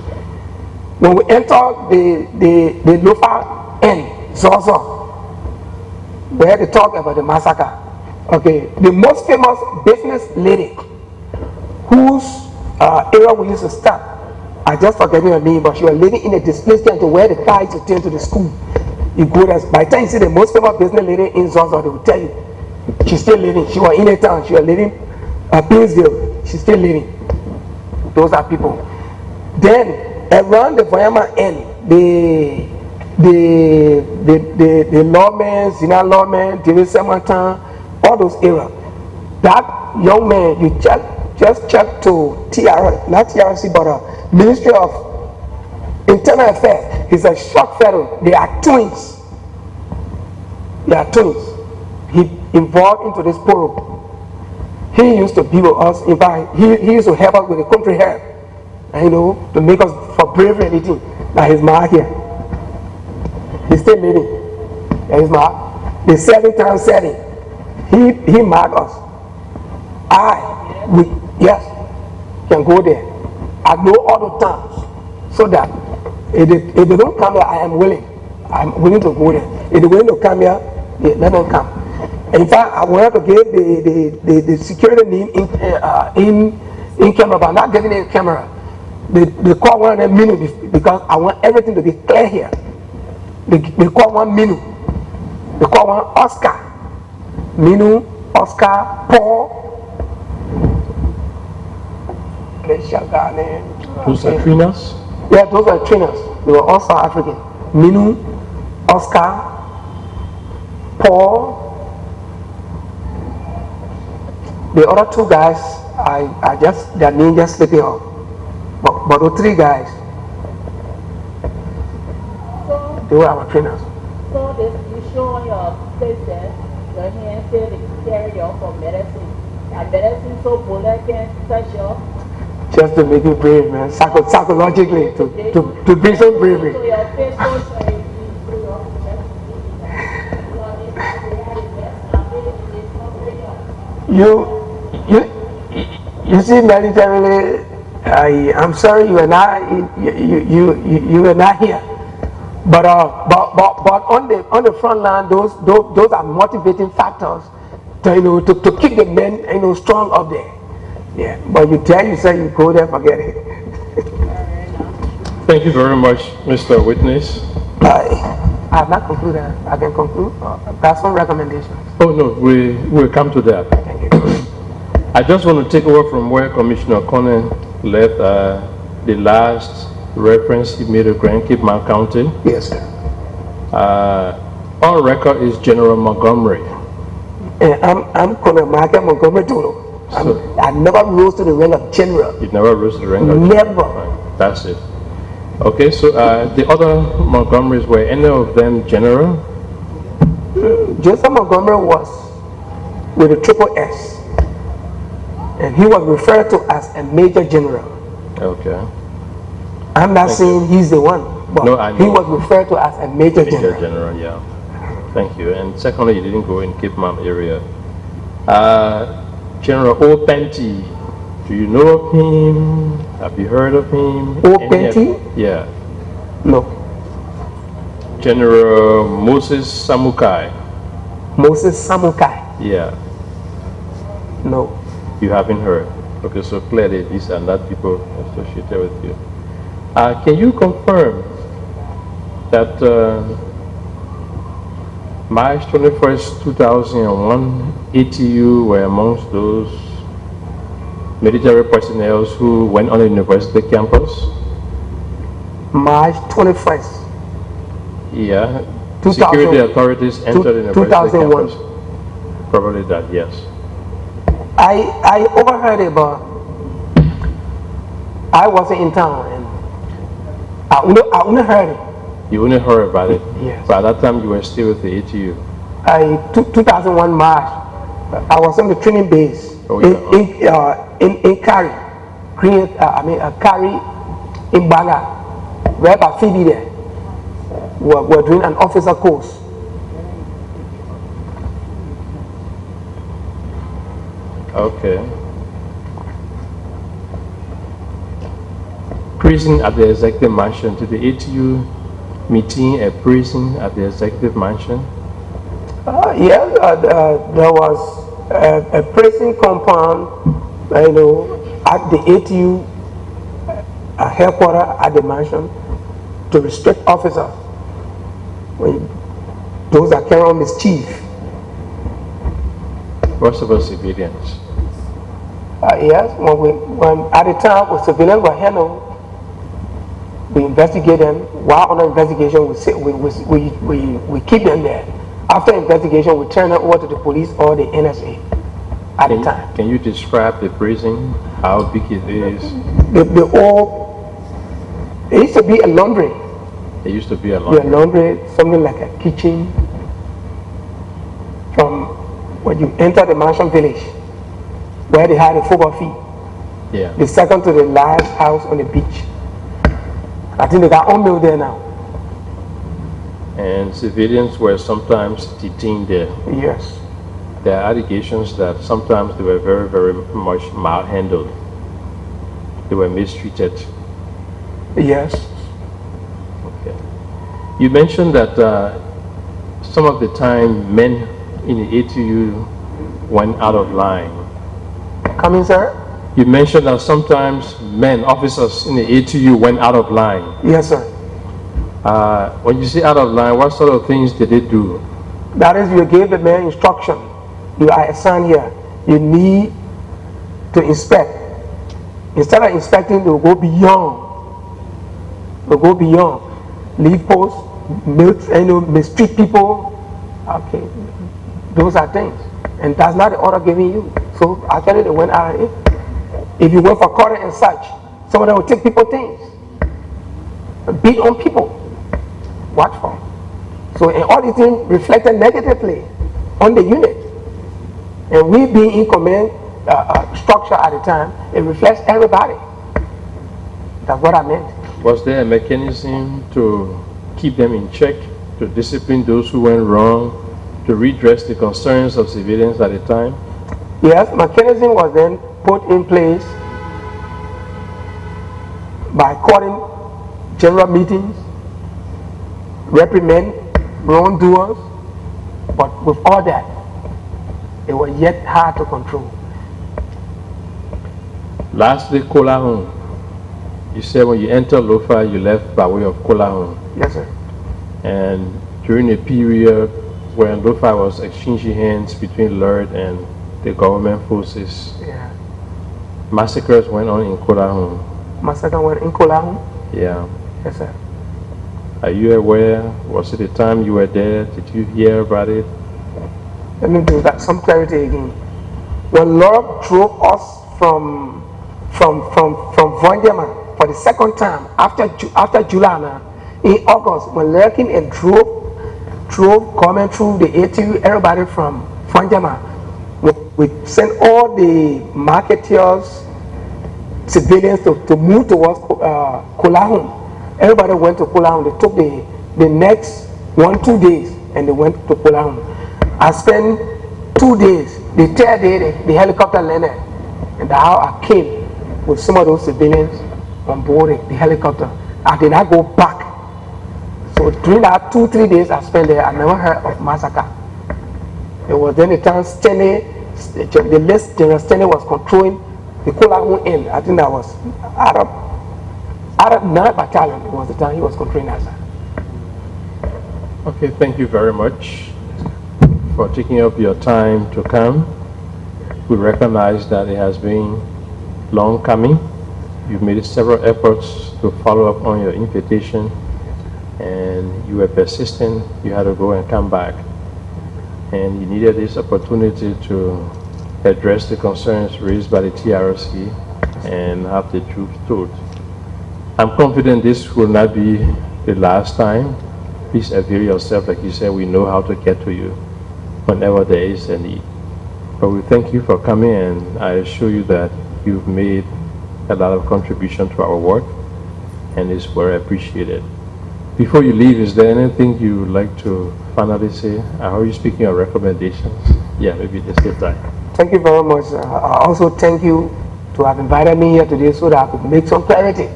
When we enter the lower end, Zozo, where they talk about the massacre, okay, the most famous business lady whose era we used to start, I just forget her name, but she was living in a displaced tent to where the car used to turn to the school. You go there, by the time you see the most famous business lady in Zozo, they will tell you she's still living. She was in a town, she was living Painesville, she's still living. Those are people. Then around the Voyama end, the lawmen, senior lawmen, David Samantan, all those areas. That young man, you just check to not TRC, but Ministry of Internal Affairs. He's a shock fellow. They are twins. He involved into this program. He used to be with us. In fact, he used to help us with the country help, and, to make us for bravery and anything. Now he's marked here. He's still living. And he's marked. The 7-time setting. He marked us. Yes, can go there. I know all the towns, so that if they don't come here, I am willing. I'm willing to go there. If they're willing to come here, let them come. In fact, I wanted to give the security name in camera, but I'm not giving it in camera. They call one of them Minu because I want everything to be clear here. They call one Minu. They call one Oscar. Minu, Oscar, Paul. Those are trainers? Yeah, those are trainers. They were all South African. Minu, Oscar, Paul. The other two guys, their name just slipping off. But the three guys, they were our trainers. So you show on your face there, your hand said they carry you for medicine. And medicine so bullet can touch you. Just to make you brave, man. Psychologically, to bring some bravery. So your face goes You see, militarily, I'm sorry you were not here, but on the front line, those are motivating factors to keep the men strong up there. Yeah, but you tell yourself you go there, forget it. Thank you very much, Mr. Witness. I have not concluded. I can conclude. That's some recommendations. Oh no, we'll come to that. Thank you. I just want to take over from where Commissioner Conan left. The last reference he made of Grand Cape Mount County. Yes, sir. On record is General Montgomery. I'm Colonel Montgomery Dolo. I never rose to the rank of general. You never rose to the rank of Never. Right. That's it. Okay, so the other Montgomerys, were any of them general? Joseph Montgomery was with a triple S. And he was referred to as a major general. Okay. I'm not saying he's the one, but no, I know. he was referred to as a major general. Major general, yeah. Thank you. And secondly, you didn't go in Cape Mount area. General O. Penty, do you know of him? Have you heard of him? O. Penty? Yeah. No. General Moses Samukai. Moses Samukai. Yeah, No. you haven't heard. Okay, so clearly these are not people associated with you. Can you confirm that March 21st, 2001, ATU were amongst those military personnel who went on the university campus? March 21st. Yeah. 2000 Security authorities entered the university 2001. campus. Probably that, yes. I overheard it, but I wasn't in town, and I only heard it. You only heard about it? Yes. By that time you were still with the ATU? 2001 March, I was on the training base Oh, yeah. in Kari, Kari in Banga, right by Phoebe there. We're doing an officer course. Okay. Prison at the executive mansion. Did the ATU meeting a prison at the executive mansion? There was a prison compound, at the ATU headquarters at the mansion to restrict officers. Those that carry on mischief. Most of us civilians. Yes, when at the time when civilians were handled, we investigate them. While under investigation, we keep them there. After investigation, we turn them over to the police or the NSA at the time. Can you describe the prison, how big it is? It used to be a laundry. It used to be a Yeah, laundry. laundry, something like a kitchen. From when you enter the mansion village, where they had a football field, Yeah. the second to the last house on the beach. I think they got all meal there now. And civilians were sometimes detained there. Yes. There are allegations that sometimes they were very, very much malhandled. They were mistreated. Yes. Okay. You mentioned that some of the time men in the ATU went out of line. Come in, sir. You mentioned that sometimes men, officers in the ATU went out of line. Yes, sir. When you say out of line, what sort of things did they do? That is, you gave the man instruction. You are assigned here. You need to inspect. Instead of inspecting, they will go beyond. They'll go beyond. Leave posts, mistreat people. Okay, those are things. And that's not the order given you. So actually they went out of it. If you went for quarter and such, some of them will take people things. Beat on people. What for? So and all these things reflected negatively on the unit. And we being in command structure at the time, it reflects everybody. That's what I meant. Was there a mechanism to keep them in check, to discipline those who went wrong, to redress the concerns of civilians at the time? Yes, mechanism was then put in place by calling general meetings, reprimand wrongdoers, but with all that, it was yet hard to control. Lastly, Kolahun. You said when you entered Lofa, you left by way of Kolahun. Yes, sir. And during a period when Lofa was exchanging hands between LERD and the government forces, Yeah. massacres went on in Kolahun. Massacre went in Kolahun. Yeah. Yes, sir. Are you aware? Was it the time you were there? Did you hear about it? Let me do that. Some clarity again. When Lord drove us from Vondiama for the second time after July in August, when Lord came and drove coming through the ATU, everybody from Vondiama, we sent all the marketeers, civilians to move towards Kolahun. Everybody went to Kolahun. They took the next 1-2 days and they went to Kolahun. I spent 2 days. The third day, the helicopter landed, and that's how I came with some of those civilians on board the helicopter. I did not go back. So during that 2-3 days I spent there, I never heard of massacre. It was then the time the list General Stanley was controlling the Kola end. I think that was Arab 9th Battalion. It was the time he was controlling us. Okay, thank you very much for taking up your time to come. We recognize that it has been long coming. You've made several efforts to follow up on your invitation, and you were persistent. You had to go and come back, and you needed this opportunity to address the concerns raised by the TRC and have the truth told. I'm confident this will not be the last time. Please avail yourself. Like you said, we know how to get to you whenever there is a need. But we thank you for coming, and I assure you that you've made a lot of contribution to our work, and it's very appreciated. Before you leave, is there anything you would like to finally say? I heard you speaking of recommendations. Yeah, maybe this is time. Thank you very much. I also thank you to have invited me here today so that I could make some clarity.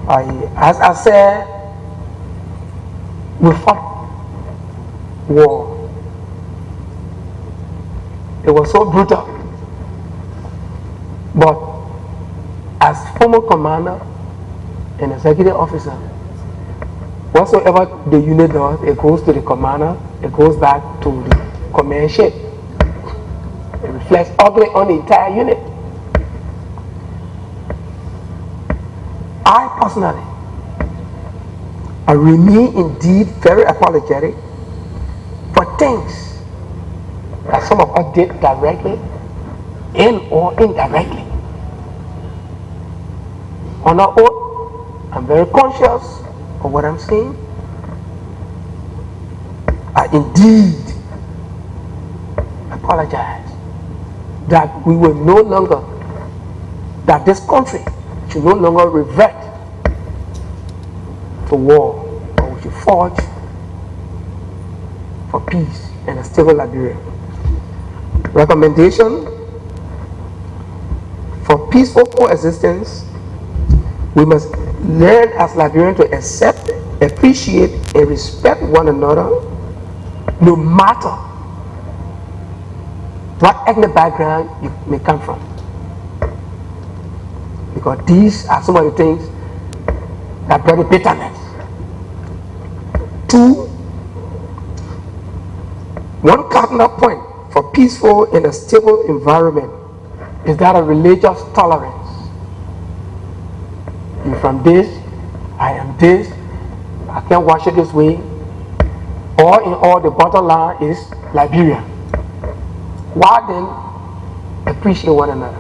As I said, we fought war. It was so brutal. But as former commander and executive officer, whatsoever the unit does, it goes to the commander, it goes back to the command ship. It reflects ugly on the entire unit. I personally, I remain indeed very apologetic for things that some of us did directly and or indirectly. On our oath, I'm very conscious of what I'm saying. I indeed apologize that we will no longer, that this country should no longer revert to war, but we should forge for peace and a stable Liberia. Recommendation for peaceful coexistence: we must learn as Liberians to accept, appreciate, and respect one another, no matter what ethnic background you may come from. Because these are some of the things that bring bitterness. 2, one cardinal point for peaceful and a stable environment is that of religious tolerance. You're from this, I am this, I can't worship this way. All in all, the bottom line is Liberia. Why then appreciate one another?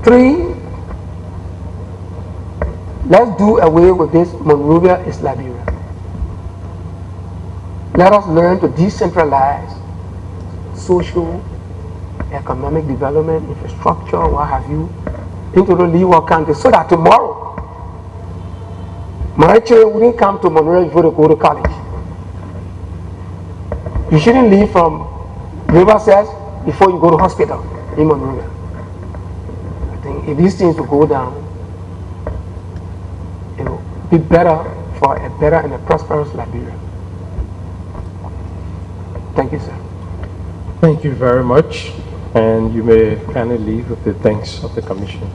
3, let's do away with this Monrovia is Liberia. Let us learn to decentralize social, economic development, infrastructure, what have you, into the leeward country, so that tomorrow my children wouldn't come to Monrovia before they go to college. You shouldn't leave from Riverside before you go to hospital in Monrovia. I think if these things will go down, it will be better for a better and a prosperous Liberia. Thank you, sir. Thank you very much, and you may kindly leave with the thanks of the Commission.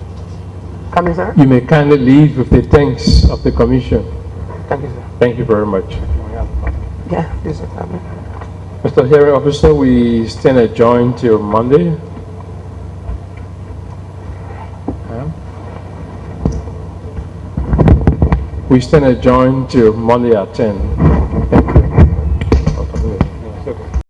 Come in, sir. You may kindly leave with the thanks of the Commission. Thank you, sir. Thank you very much. Yeah, this is happening. Mr. Hearing Officer, we stand adjourned till Monday. We stand adjourned till Monday at 10.